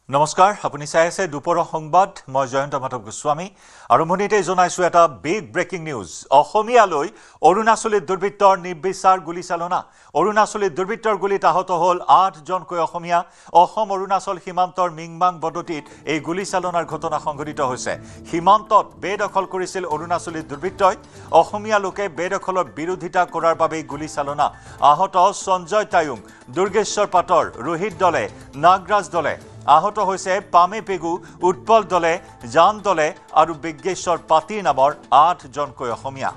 নমস্কাৰ আপুনি চাই আছে দুপৰৰ সংবাদ মই জয়ন্ত মাধৱ গোস্বামী আৰম্ভণিতে জনাইছো এটা বিগ ব্ৰেকিং নিউজ অসমীয়ালৈ অৰুণাচলী দুৰ্বৃত্তৰ নিৰ্বিচাৰ গুলীচালনা অৰুণাচলী দুৰ্বৃত্তৰ গুলীত আহত হ'ল 8 জনকৈ অসমীয়া অসম অৰুণাচল সীমান্তৰ মিংমাং বদতিত এই গুলীচালনাৰ ঘটনা সংঘটিত হৈছে সীমান্তত বেদখল কৰিছিল অৰুণাচলী দুৰ্বৃত্তই অসমীয়া লোকে বেদখলৰ বিৰোধিতা কৰাৰ বাবে গুলীচালনা আহত সঞ্জয় তায়ুং দুৰ্গেশ্বৰ পাটৰ ৰোহিত দলে নাগৰাজ দলে আহত হৈছে পামে পেগু উৎপল দলে জান দলে আৰু বিজ্ঞেশ্বৰ পাতি নামৰ 8 জনকৈ অসমীয়া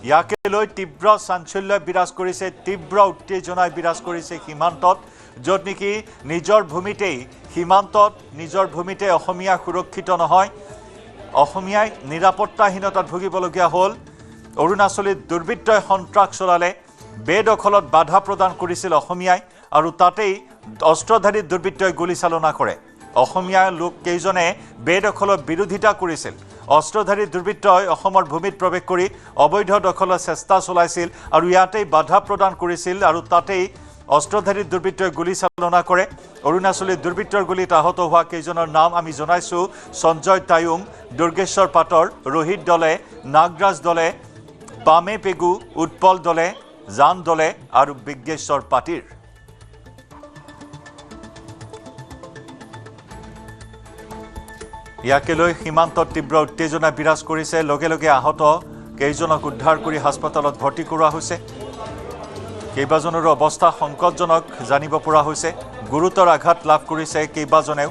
ইয়াকে লৈ তীব্ৰ চাঞ্চল্য বিৰাজ কৰিছে তীব্ৰ উত্তেজনাই বিৰাজ কৰিছে সীমান্তত য'ত নেকি নিজৰ ভূমিতে অসমীয়া সুৰক্ষিত নহয় অসমীয়াই নিৰাপত্তাহীনতাত ভুগিবলগীয়া হ'ল অৰুণাচলী দুৰ্বৃত্তই সন্ত্ৰাস চলালে বেদখলত বাধা প্ৰদান কৰিছিল অসমীয়াই আৰু তাতেই অস্ত্ৰধাৰী দুৰ্বৃত্তই গুলীচালনা কৰে অসমীয়া লোক কেইজনে বেদখলৰ বিৰোধিতা কৰিছিল অস্ত্ৰধাৰী দুৰ্বৃত্তই অসমৰ ভূমিত প্ৰৱেশ কৰি অবৈধ দখলৰ চেষ্টা চলাইছিল আৰু ইয়াতেই বাধা প্ৰদান কৰিছিল আৰু তাতেই অস্ত্ৰধাৰী দুৰ্বৃত্তই গুলীচালনা কৰে অৰুণাচলী দুৰ্বৃত্তৰ গুলীত আহত হোৱা কেইজনৰ নাম আমি জনাইছো সঞ্জয় তায়ুং দুৰ্গেশ্বৰ পাটৰ ৰোহিত দলে নাগৰাজ দলে পামে পেগু উৎপল দলে জান দলে আৰু বিজ্ঞেশ্বৰ পাতিৰ ইয়াকে লৈ সীমান্তত তীব্ৰ উত্তেজনা বিৰাজ কৰিছে লগে লগে আহত কেইজনক উদ্ধাৰ কৰি হাস্পতালত ভৰ্তি কৰোৱা হৈছে কেইবাজনৰ অৱস্থা সংকটজনক জানিব পৰা হৈছে গুৰুতৰ আঘাত লাভ কৰিছে কেইবাজনেও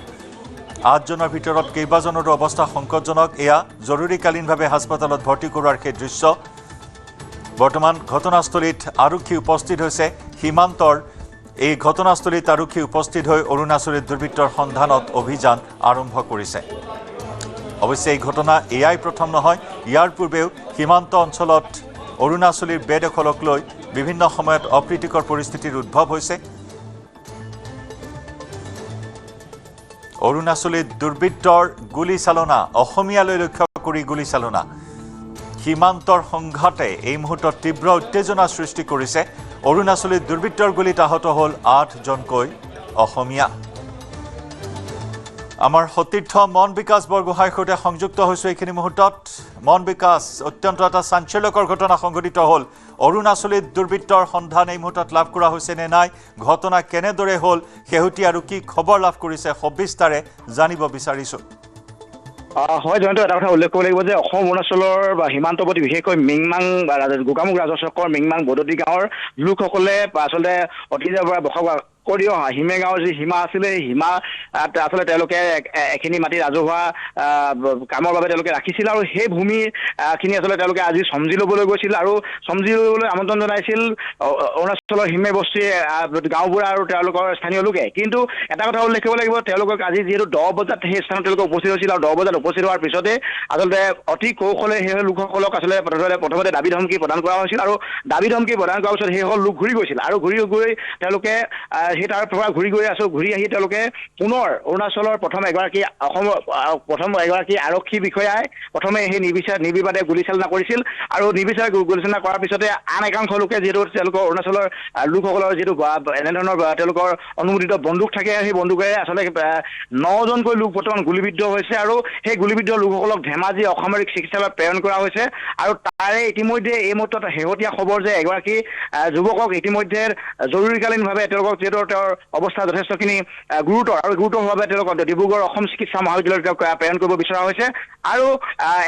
8 জনৰ ভিতৰত কেইবাজনৰ অৱস্থা সংকটজনক এয়া জৰুৰীকালীনভাৱে হাস্পতালত ভৰ্তি কৰোৱাৰ সেই দৃশ্য বৰ্তমান ঘটনাস্থলীত আৰক্ষী উপস্থিত হৈছে সীমান্তৰ এই ঘটনাস্থলীত আৰক্ষী উপস্থিত হৈ অৰুণাচলী দুৰ্বৃত্তৰ সন্ধানত অভিযান আৰম্ভ কৰিছে অৱশ্যে এই ঘটনা এয়াই প্ৰথম নহয় ইয়াৰ পূৰ্বেও সীমান্ত অঞ্চলত অৰুণাচলীৰ বেদখলক লৈ বিভিন্ন সময়ত অপ্ৰীতিকৰ পৰিস্থিতিৰ উদ্ভৱ হৈছে অৰুণাচলী দুৰ্বৃত্তৰ গুলীচালনা অসমীয়ালৈ লক্ষ্য কৰি গুলীচালনা সীমান্তৰ সংঘাতে এই মুহূৰ্তত তীব্ৰ উত্তেজনা সৃষ্টি কৰিছে অৰুণাচলী দুৰ্বৃত্তৰ গুলীত আহত হ'ল 8 জনকৈ অসমীয়া আমাৰ সতীৰ্থ মন বিকাশ বৰগোহাঁইৰ সৈতে সংযুক্ত হৈছো এইখিনি মুহূৰ্তত মন বিকাশ অত্যন্ত এটা চাঞ্চল্যকৰ ঘটনা সংঘটিত হ'ল অৰুণাচলী দুৰ্বৃত্তৰ সন্ধান এই মুহূৰ্তত লাভ কৰা হৈছে নে নাই ঘটনা কেনেদৰে হ'ল শেহতীয়া আৰু কি খবৰ লাভ কৰিছে সবিস্তাৰে জানিব বিচাৰিছো হয় জয়ন্ত এটা কথা উল্লেখ কৰিব লাগিব যে অসম অৰুণাচলৰ সীমান্তৱৰ্তী বিশেষকৈ মিংমাং গোগামুখ ৰাজচক্ৰৰ মিংমাং বদতি গাঁৱৰ লোকসকলে আচলতে অতীজৰ পৰা বসবাস কৰি অহা হিমে গাঁৱৰ যি সীমা আছিলে সেই সীমা আচলতে তেওঁলোকে এখিনি মাটি ৰাজহুৱা কামৰ বাবে তেওঁলোকে ৰাখিছিল আৰু সেই ভূমিখিনি আচলতে তেওঁলোকে আজি সমজি ল'বলৈ গৈছিল আৰু সমজি ল'বলৈ আমন্ত্ৰণ জনাইছিল অৰুণাচলৰ হিমে বস্তিৰ গাঁওবোৰ আৰু তেওঁলোকৰ স্থানীয় লোকে কিন্তু এটা কথা উল্লেখ কৰিব লাগিব তেওঁলোকক আজি যিহেতু 10 বজাত সেই স্থানত তেওঁলোকে উপস্থিত হৈছিল আৰু 10 বজাত উপস্থিত হোৱাৰ পিছতে আচলতে অতি কৌশলে সেই লোকসকলক আচলতে প্ৰথমতে দাবী ধমকি প্ৰদান কৰা হৈছিল আৰু দাবী ধমকি প্ৰদান কৰাৰ পিছত সেইসকল লোক ঘূৰি গৈছিল আৰু ঘূৰি গৈ তেওঁলোকে সেই তাৰ পৰা ঘূৰি আহি তেওঁলোকে পুনৰ অৰুণাচলৰ প্ৰথম এগৰাকী আৰক্ষী বিষয়াই প্ৰথমে সেই নিৰ্বিবাদে গুলীচালনা কৰিছিল আৰু নিৰ্বিচাৰে গুলীচালনা কৰাৰ পিছতে আন একাংশ লোকে যিহেতু তেওঁলোকৰ অৰুণাচলৰ লোকসকলৰ যিটো এনেধৰণৰ তেওঁলোকৰ অনুমোদিত বন্দুক থাকে সেই বন্দুকেৰে আচলতে 9 জনকৈ লোক বৰ্তমান গুলীবিদ্ধ হৈছে আৰু সেই গুলীবিদ্ধ লোকসকলক ধেমাজি অসামৰিক চিকিৎসালয়ত প্ৰেৰণ কৰা হৈছে আৰু তাৰে ইতিমধ্যে এই মুহূৰ্তত শেহতীয়া খবৰ যে এগৰাকী যুৱকক ইতিমধ্যে জৰুৰীকালীনভাৱে তেওঁলোকক যিহেতু তেওঁৰ অৱস্থা যথেষ্টখিনি গুৰুতৰভাৱে তেওঁলোকক ডিব্ৰুগড় অসম চিকিৎসা মহাবিদ্যালয়ত প্ৰেৰণ কৰিব বিচৰা হৈছে আৰু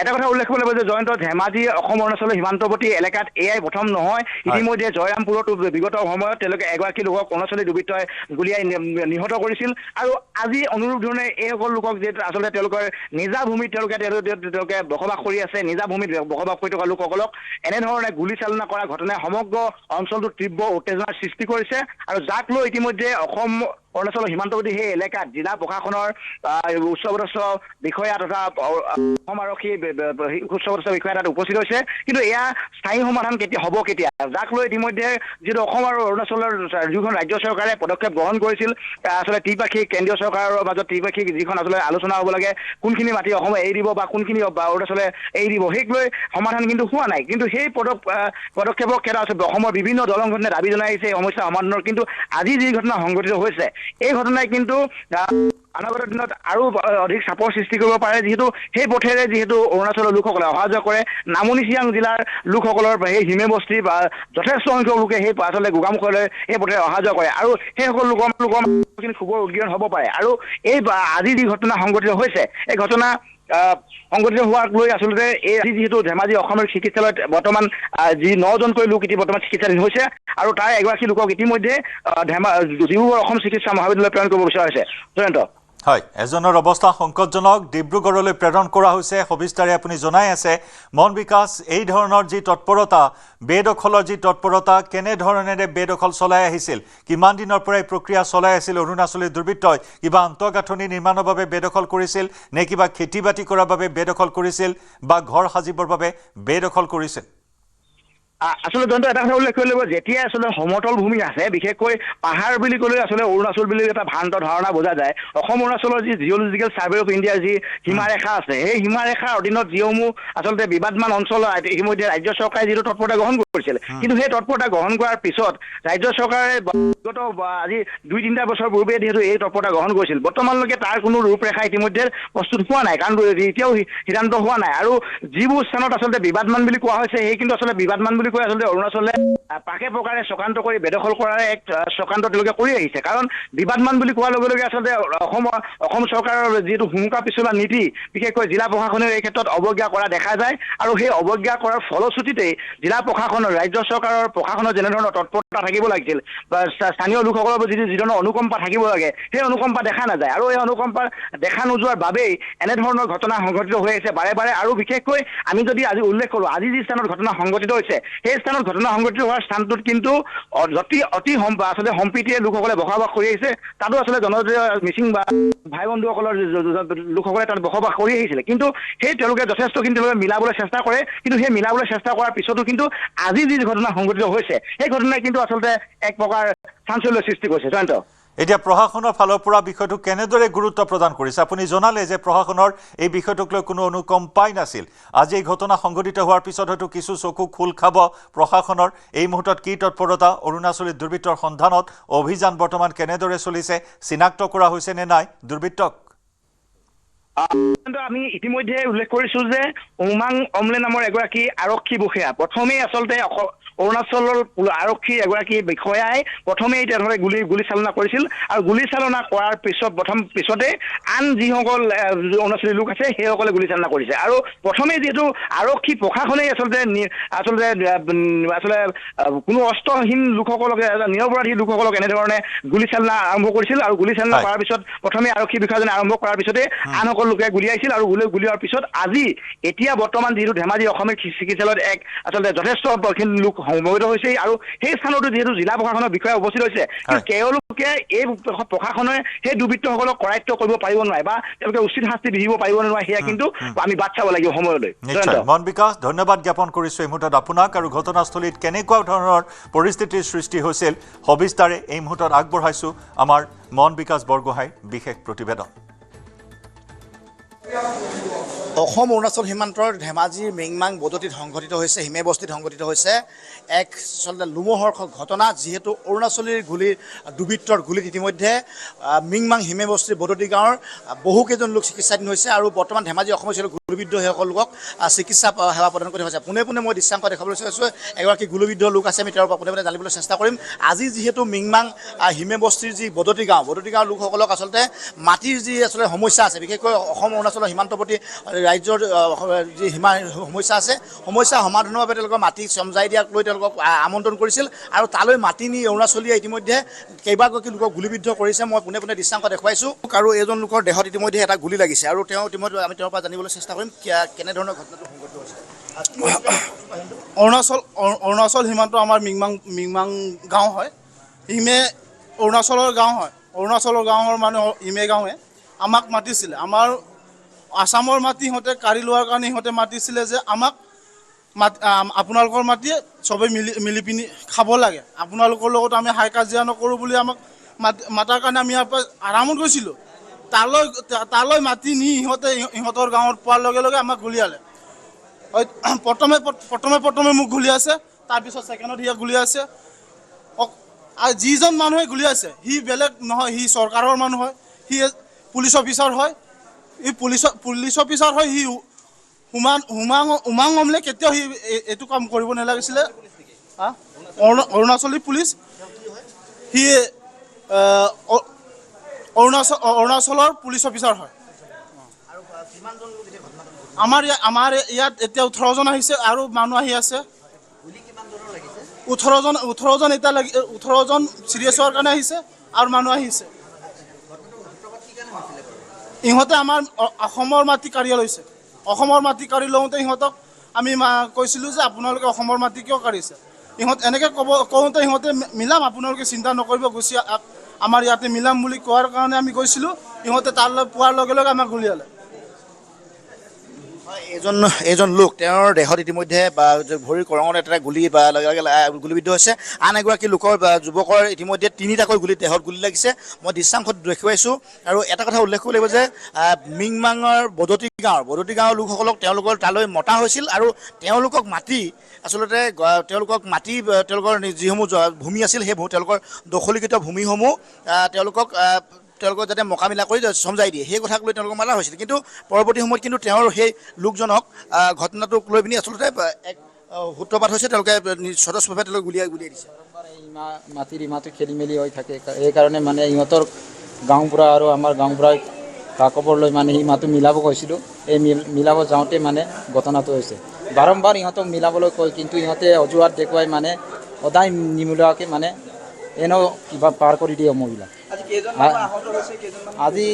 এটা কথা উল্লেখ কৰিব লাগিব যে জয়ন্ত ধেমাজি অসম অৰুণাচলৰ সীমান্তৱৰ্তী এলেকাত এয়াই প্ৰথম নহয় ইতিমধ্যে জয়ৰামপুৰতো বিগত সময়ত তেওঁলোকে এগৰাকী লোকক অৰুণাচলী দুৰ্বৃত্তই গুলীয়াই নিহত কৰিছিল আৰু আজি অনুৰূপ ধৰণে এইসকল লোকক যিহেতু আচলতে তেওঁলোকৰ নিজা ভূমিত তেওঁলোকে বসবাস কৰি আছে নিজা ভূমিত বসবাস কৰি থকা লোকসকলক এনেধৰণে গুলীচালনা কৰা ঘটনাই সমগ্ৰ অঞ্চলটোত তীব্ৰ উত্তেজনাৰ সৃষ্টি কৰিছে আৰু যাক লৈ ইতিমধ্যে অসম অৰুণাচলৰ সীমান্তৱৰ্তী সেই এলেকাত জিলা প্ৰশাসনৰ উচ্চপদস্থ বিষয়া তথা অসম আৰক্ষী উচ্চপদস্থ বিষয়া তাত উপস্থিত হৈছে কিন্তু এয়া স্থায়ী সমাধান কেতিয়া যাক লৈ ইতিমধ্যে যিটো অসম আৰু অৰুণাচলৰ যিখন ৰাজ্য চৰকাৰে পদক্ষেপ গ্ৰহণ কৰিছিল আচলতে ত্ৰিপাক্ষিক কেন্দ্ৰীয় চৰকাৰৰ মাজত ত্ৰিপাক্ষিক যিখন আচলতে আলোচনা হ'ব লাগে কোনখিনি মাটি অসমে এৰি দিব বা কোনখিনি অৰুণাচলে এৰি দিব সেইক লৈ সমাধান কিন্তু হোৱা নাই কিন্তু সেই পদক্ষেপক অসমৰ বিভিন্ন দল সংগঠনে দাবী জনাই আহিছে এই সমস্যা সমাধানৰ কিন্তু আজি যি ঘটনা সংঘটিত হৈছে এই ঘটনাই কিন্তু অনাগত দিনত আৰু অধিক চাপৰ সৃষ্টি কৰিব পাৰে, যিহেতু সেই পথেৰে যিহেতু অৰুণাচলৰ লোকসকলে অহা যোৱা কৰে। নামনি চিৰাং জিলাৰ লোকসকলৰ সেই হিমে বস্তি বা যথেষ্ট সংখ্যক লোকে সেই আচলতে গোগামুখলৈ সেই পথেৰে অহা যোৱা কৰে, আৰু সেইসকল লোকৰ খুবৰ উদ্গীৰণ হ'ব পাৰে। আৰু এই আজি যি ঘটনা সংঘটিত হৈছে, এই ঘটনা সংঘটিত হোৱাক লৈ আচলতে এই যিহেতু ধেমাজি অসামৰিক চিকিৎসালয়ত বৰ্তমান যি 9জনকৈ লোক এতিয়া বৰ্তমান চিকিৎসাধীন হৈছে, আৰু তাৰ এগৰাকী লোকক ইতিমধ্যে ডিব্ৰুগড় অসম চিকিৎসা মহাবিদ্যালয় প্ৰেৰণ কৰিব বিচৰা হৈছে। জয়ন্ত। হয়, এজনৰ অৱস্থা সংকটজনক, ডিব্ৰুগড়লৈ প্ৰেৰণ কৰা হৈছে, সবিস্তাৰে আপুনি জনাই আছে। মন বিকাশ, এই ধৰণৰ যি তৎপৰতা, বেদখলৰ যি তৎপৰতা, কেনেধৰণেৰে বেদখল চলাই আহিছিল, কিমান দিনৰ পৰা এই প্ৰক্ৰিয়া চলাই আছিল অৰুণাচলী দুৰ্বৃত্তই? কিবা আন্তঃগাঁথনি নিৰ্মাণৰ বাবে বেদখল কৰিছিল নে কিবা খেতি বাতি কৰাৰ বাবে বেদখল কৰিছিল বা ঘৰ সাজিবৰ বাবে বেদখল কৰিছিল? আচলতে জয়ন্ত, এটা কথা উল্লেখ কৰিব লাগিব, যেতিয়া আচলতে সমতল ভূমি আছে, বিশেষকৈ পাহাৰ বুলি ক'লে আচলতে অৰুণাচল বুলি এটা ভ্ৰান্ত ধাৰণা বুজা যায়। অসম অৰুণাচলৰ যি জিঅ'লজিকেল ছাৰ্ভে অফ ইণ্ডিয়াৰ যি সীমাৰেখা আছে, সেই সীমাৰেখাৰ অধীনত যিসমূহ আচলতে বিবাদমান অঞ্চল ইতিমধ্যে ৰাজ্য চৰকাৰে যিটো তৎপৰতা গ্ৰহণ কৰিছিল, কিন্তু সেই তৎপৰতা গ্ৰহণ কৰাৰ পিছত ৰাজ্য চৰকাৰে বিগত আজি 2-3 বছৰ পূৰ্বে যিহেতু এই তৎপৰতা গ্ৰহণ কৰিছিল, বৰ্তমানলৈকে তাৰ কোনো ৰূপৰেখা ইতিমধ্যে প্ৰস্তুত হোৱা নাই, কাৰণ এতিয়াও সিদ্ধান্ত হোৱা নাই। আৰু যিবোৰ স্থানত আচলতে বিবাদমান বুলি কোৱা হৈছে, সেই কিন্তু আচলতে বিবাদমান বুলি কৈ আচলতে অৰুণাচলে পাকে প্ৰকাৰে চক্ৰান্ত কৰি বেদখল কৰাৰ এক চক্ৰান্ত তেওঁলোকে কৰি আহিছে। কাৰণ বিবাদমান বুলি কোৱাৰ লগে লগে আচলতে অসম চৰকাৰৰ যিটো হুমকা পিছলা নীতি, বিশেষকৈ জিলা প্ৰশাসনেও এই ক্ষেত্ৰত অৱজ্ঞা কৰা দেখা যায়। আৰু সেই অৱজ্ঞা কৰাৰ ফলশ্ৰুতিতেই জিলা প্ৰশাসনৰ, ৰাজ্য চৰকাৰৰ প্ৰশাসনৰ যেনেধৰণৰ তৎপৰতা থাকিব লাগিছিল বা স্থানীয় লোকসকলৰ যিধৰণৰ অনুকম্পা থাকিব লাগে, সেই অনুকম্পা দেখা নাযায়। আৰু এই অনুকম্পা দেখা নোযোৱাৰ বাবেই এনেধৰণৰ ঘটনা সংঘটিত হৈ আছে বাৰে বাৰে। আৰু বিশেষকৈ আমি যদি আজি উল্লেখ কৰোঁ, আজি যি স্থানত ঘটনা সংঘটিত হৈছে, সেই স্থানত ঘটনা সংঘটিত হোৱাৰ স্থানটোত কিন্তু অতি আচলতে সম্প্ৰীতিৰে লোকসকলে বসবাস কৰি আহিছে। তাতো আচলতে জনজাতীয় মিচিং বা ভাই বন্ধুসকলৰ লোকসকলে তাত বসবাস কৰি আহিছিলে, কিন্তু সেই তেওঁলোকে যথেষ্টখিনি তেওঁলোকে মিলাবলৈ চেষ্টা কৰে। কিন্তু সেই মিলাবলৈ চেষ্টা কৰাৰ পিছতো কিন্তু আজি যি ঘটনা সংঘটিত হৈছে, সেই ঘটনাই কিন্তু আচলতে এক প্ৰকাৰ চাঞ্চল্যৰ সৃষ্টি কৰিছে। জয়ন্ত, এতিয়া প্ৰশাসনৰ ফালৰ পৰা বিষয়টো কেনেদৰে গুৰুত্ব প্ৰদান কৰিছে? আপুনি জনালে যে প্ৰশাসনৰ এই বিষয়টোক লৈ কোনো অনুকম্পাই নাছিল। আজি এই ঘটনা সংঘটিত হোৱাৰ পিছত হয়তো কিছু চকু খোল খাব প্ৰশাসনৰ। এই মুহূৰ্তত কি তৎপৰতা, অৰুণাচলী দুৰ্বৃত্তৰ সন্ধানত অভিযান বৰ্তমান কেনেদৰে চলিছে, চিনাক্ত কৰা হৈছে নে নাই দুৰ্বৃত্তক? আমি ইতিমধ্যে উল্লেখ কৰিছো যে উমাং অমলে নামৰ এগৰাকী আৰক্ষী বিষয়া প্ৰথমেই আচলতে অৰুণাচলৰ আৰক্ষীৰ এগৰাকী বিষয়াই প্ৰথমেই তেওঁলোকে গুলী চালনা কৰিছিল। আৰু গুলী চালনা কৰাৰ পিছতে আন যিসকল অৰুণাচলী লোক আছে সেইসকলে গুলী চালনা কৰিছে। আৰু প্ৰথমেই যিহেতু আৰক্ষী প্ৰশাসনেই আচলতে কোনো অস্ত্ৰহীন লোকসকলক, নিৰপৰাধী লোকসকলক এনেধৰণে গুলী চালনা আৰম্ভ কৰিছিল। আৰু গুলী চালনা কৰাৰ পিছত প্ৰথমে আৰক্ষী বিষয়াজনে আৰম্ভ কৰাৰ পিছতে আন সকলো লোকে গুলিয়াইছিল। আৰু গুলিওৱাৰ পিছত আজি এতিয়া বৰ্তমান যিহেতু ধেমাজি অসামৰিক চিকিৎসালয়ত এক আচলতে যথেষ্ট লোক সমবেত হৈছে। আৰু সেই স্থানতো যিহেতু জিলা প্ৰশাসনৰ বিষয়া উপস্থিত হৈছে, কিন্তু তেওঁলোকে এই প্ৰশাসনে সেই দুৰ্বৃত্তসকলক কৰায়ত্ব কৰিব পাৰিব নোৱাৰে বা তেওঁলোকে উচিত শাস্তি বিহিব পাৰিব নোৱাৰে, সেয়া কিন্তু আমি বাট চাব লাগিব সময়লৈ। মন বিকাশ, ধন্যবাদ জ্ঞাপন কৰিছোঁ এই মুহূৰ্তত আপোনাক। আৰু ঘটনাস্থলীত কেনেকুৱা ধৰণৰ পৰিস্থিতিৰ সৃষ্টি হৈছিল সবিস্তাৰে এই মুহূৰ্তত আগবঢ়াইছোঁ আমাৰ মন বিকাশ বৰগোহাঁইৰ বিশেষ প্ৰতিবেদন। অসম অৰুণাচল সীমান্তৰ ধেমাজিৰ মিংমাং বদতিত সংঘটিত হৈছে, হিমে বস্তিত সংঘটিত হৈছে এক আচলতে লোমহৰ্ষক ঘটনা। যিহেতু অৰুণাচলীৰ দুৰ্বৃত্তৰ গুলীত ইতিমধ্যে মিংমাং হিমে বস্তিৰ বদতি গাঁৱৰ বহুকেইজন লোক চিকিৎসাধীন হৈছে। আৰু বৰ্তমান ধেমাজি অসম গুলীবিদ্ধ সেইসকল লোকক চিকিৎসা সেৱা প্ৰদান কৰি হৈছে। পোনে পোনে মই দৃশ্যাংশ দেখাবলৈ চাইছোঁ, এগৰাকী গুলীবিদ্ধ লোক আছে, আমি তেওঁৰ পৰা পোনে পোনে জানিবলৈ চেষ্টা কৰিম। আজি যিহেতু মিংমাং হিমে বস্তিৰ যি বদতি গাঁৱৰ লোকসকলক আচলতে মাটিৰ যি আচলতে সমস্যা আছে, বিশেষকৈ অসম অৰুণাচলৰ সীমান্তৱৰ্তী ৰাজ্যৰ যি সমস্যা আছে, সমস্যা সমাধানৰ বাবে তেওঁলোকক মাটি চমজাই দিয়াক লৈ তেওঁলোকক আমন্ত্ৰণ কৰিছিল। আৰু তালৈ মাটি নি অৰুণাচলীয়ে ইতিমধ্যে কেইবাগৰাকী লোকক গুলীবিদ্ধ কৰিছে। মই পোনে পোনে দৃশ্যাংশ দেখুৱাইছোঁ। আৰু এজন লোকৰ দেহত ইতিমধ্যে এটা গুলী লাগিছে। আৰু ইতিমধ্যে আমি তেওঁৰ পৰা জানিবলৈ চেষ্টা কৰিম কেনেধৰণৰ ঘটনাটো সংঘটিত হৈছে। অৰুণাচল সীমান্ত আমাৰ মিংমাং গাঁও হয়। হিমে অৰুণাচলৰ গাঁও হয়। অৰুণাচলৰ গাঁৱৰ মানুহ হিমে গাঁৱে আমাক মাতিছিলে। আমাৰ আসামৰ মাটি সিহঁতে কাঢ়ি লোৱাৰ কাৰণে সিহঁতে মাতিছিলে যে আমাক আপোনালোকৰ মাটি চবেই মিলি পিনি খাব লাগে, আপোনালোকৰ লগত আমি হাই কাজিয়া নকৰোঁ বুলি আমাক মাতাৰ কাৰণে আমি ইয়াৰ পৰা আৰামত গৈছিলোঁ। তালৈ মাতি নি ইহঁতৰ গাঁৱত পোৱাৰ লগে লগে আমাক গুলিয়ালে। প্ৰথমে মোক গুলিয়াইছে, তাৰপিছত ছেকেণ্ডত সিয়ে গুলিয়াইছে। যিজন মানুহে গুলিয়াইছে সি বেলেগ নহয়, সি চৰকাৰৰ মানুহ হয়। সি পুলিচ অফিচাৰ হয় ই পুলিচ অফিচাৰ হয় সি উমাং অমলে কেতিয়াও সি এইটো কাম কৰিব নালাগিছিলে অৰুণাচলী পুলিচ সি অৰুণাচলৰ পুলিচ অফিচাৰ হয় আমাৰ ইয়াত এতিয়া 18জন আহিছে আৰু মানুহ আহি আছে 18জন এতিয়া 18জন চিৰিয়াছ হোৱাৰ কাৰণে আহিছে আৰু মানুহ আহিছে ইহঁতে আমাৰ অসমৰ মাটি কাঢ়ি লৈছে অসমৰ মাটি কাঢ়ি লওঁতে ইহঁতক আমি কৈছিলোঁ যে আপোনালোকে অসমৰ মাটি কিয় কাঢ়িছে ইহঁত এনেকৈ কওঁতে ইহঁতে মিলাম আপোনালোকে চিন্তা নকৰিব গুচি আমাৰ ইয়াতে মিলাম বুলি কোৱাৰ কাৰণে আমি গৈছিলোঁ ইহঁতে তালৈ পোৱাৰ লগে লগে আমাক গুলিয়ালে এজন লোক তেওঁৰ দেহত ইতিমধ্যে ভৰিৰ কৰঙত এটা গুলি গুলিবিদ্ধ হৈছে আন এগৰাকী লোকৰ যুৱকৰ ইতিমধ্যে 3টাকৈ দেহত গুলি লাগিছে মই দৃশ্যাংশত দেখুৱাইছোঁ আৰু এটা কথা উল্লেখ কৰিব লাগিব যে মিংমাঙৰ বদতি গাঁৱৰ লোকসকলক তেওঁলোকৰ তালৈ মতা হৈছিল আৰু তেওঁলোকক মাতি আচলতে তেওঁলোকৰ যিসমূহ ভূমি আছিল সেই তেওঁলোকৰ দখলীকৃত ভূমিসমূহ তেওঁলোকক যাতে মোকাবিলা কৰি সমজাই দিয়ে সেই কথাক লৈ তেওঁলোকক মাতা হৈছিল কিন্তু পৰৱৰ্তী সময়ত কিন্তু তেওঁৰ সেই লোকজনক ঘটনাটোক লৈ পিনি আচলতে এক সূত্ৰপাত হৈছে তেওঁলোকে স্বতঃস্ফভাৱে তেওঁলোকে গুলিয়াই দিছে মাটিৰ ইমাটো খেলি মেলি হৈ থাকে সেইকাৰণে মানে ইহঁতৰ গাঁওবুঢ়া আৰু আমাৰ গাঁওবুঢ়াই কাকবৰ লৈ মানে ইমাটো মিলাব কৈছিলোঁ এই মিলাব যাওঁতে মানে ঘটনাটো হৈছে বাৰম্বাৰ ইহঁতক মিলাবলৈ কয় কিন্তু ইহঁতে অজুহাত দেখুৱাই মানে সদায় নিমিলোৱাকৈ মানে এনেও কিবা পাৰ কৰি দিয়ে মহিলা আজি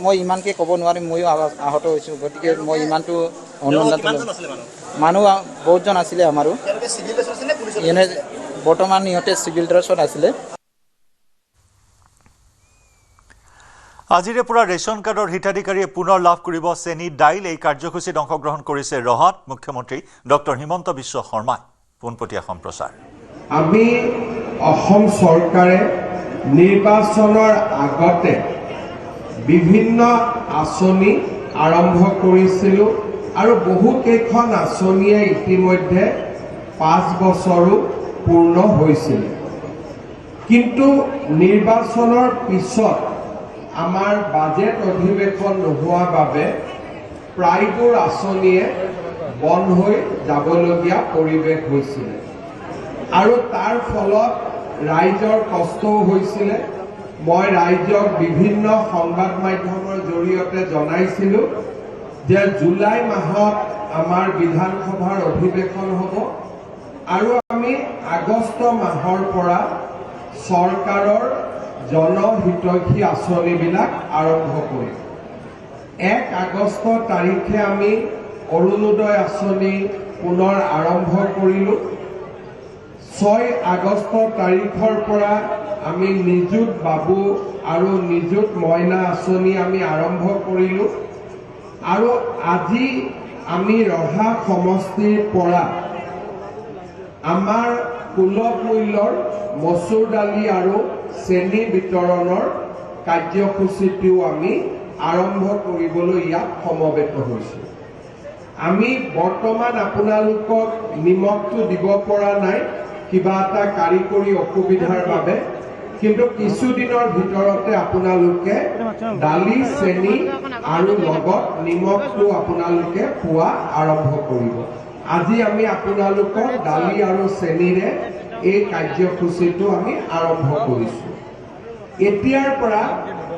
মই ইমানকৈ ক'ব নোৱাৰিম ময়ো আহত হৈছোঁ গতিকে মই ইমানটো অনুন্নত মানুহ বহুতজন আছিলে আমাৰো এনে বৰ্তমান ইহঁতে চিভিল ড্ৰেছত আছিলে আজিৰে পৰা ৰেচন কাৰ্ডৰ হিতাধিকাৰীয়ে পুনৰ লাভ কৰিব চেনি দাইল এই কাৰ্যসূচীত অংশগ্ৰহণ কৰিছে ৰহাত মুখ্যমন্ত্ৰী ডক্টৰ হিমন্ত বিশ্ব শৰ্মাই পোনপটীয়া সম্প্ৰচাৰ আমি অসম চৰকাৰে নিৰ্বাচনৰ আগতে বিভিন্ন আঁচনি আৰম্ভ কৰিছিলোঁ আৰু বহুকেইখন আঁচনিয়ে ইতিমধ্যে 5 বছৰো পূৰ্ণ হৈছিল কিন্তু নিৰ্বাচনৰ পিছত আমাৰ বাজেট অধিৱেশন নোহোৱাৰ বাবে প্ৰায়বোৰ আঁচনিয়ে বন্ধ হৈ যাবলগীয়া পৰিৱেশ হৈছিল আৰু তাৰ ফলত ৰাইজৰ কষ্টও হৈছিলে মই ৰাইজক বিভিন্ন সংবাদ মাধ্যমৰ জৰিয়তে জনাইছিলোঁ যে জুলাই মাহত আমাৰ বিধানসভাৰ অধিৱেশন হ'ব আৰু আমি আগষ্ট মাহৰ পৰা চৰকাৰৰ জনহিতৈষী আঁচনিবিলাক আৰম্ভ কৰিম 1 আগষ্ট তাৰিখে আমি অৰুণোদয় আঁচনি পুনৰ আৰম্ভ কৰিলোঁ 6 আগষ্ট তাৰিখৰ পৰা আমি নিযুত বাবু আৰু নিযুত মইনা আঁচনি আমি আৰম্ভ কৰিলোঁ আৰু আজি আমি ৰহা সমষ্টিৰ পৰা আমাৰ সুলভ মূল্যৰ মচুৰ দালি আৰু চেনি বিতৰণৰ কাৰ্যসূচীটো আমি আৰম্ভ কৰিবলৈ ইয়াত সমবেত হৈছোঁ আমি বৰ্তমান আপোনালোকক নিমখটো দিব পৰা নাই কিবা এটা কাৰিকৰী অসুবিধাৰ বাবে কিন্তু কিছুদিনৰ ভিতৰতে আপোনালোকে দালি চেনি আৰু লগত নিমখটো আপোনালোকে পোৱা আৰম্ভ কৰিব আজি আমি আপোনালোকক দালি আৰু চেনিৰে এই কাৰ্যসূচীটো আমি আৰম্ভ কৰিছোঁ এতিয়াৰ পৰা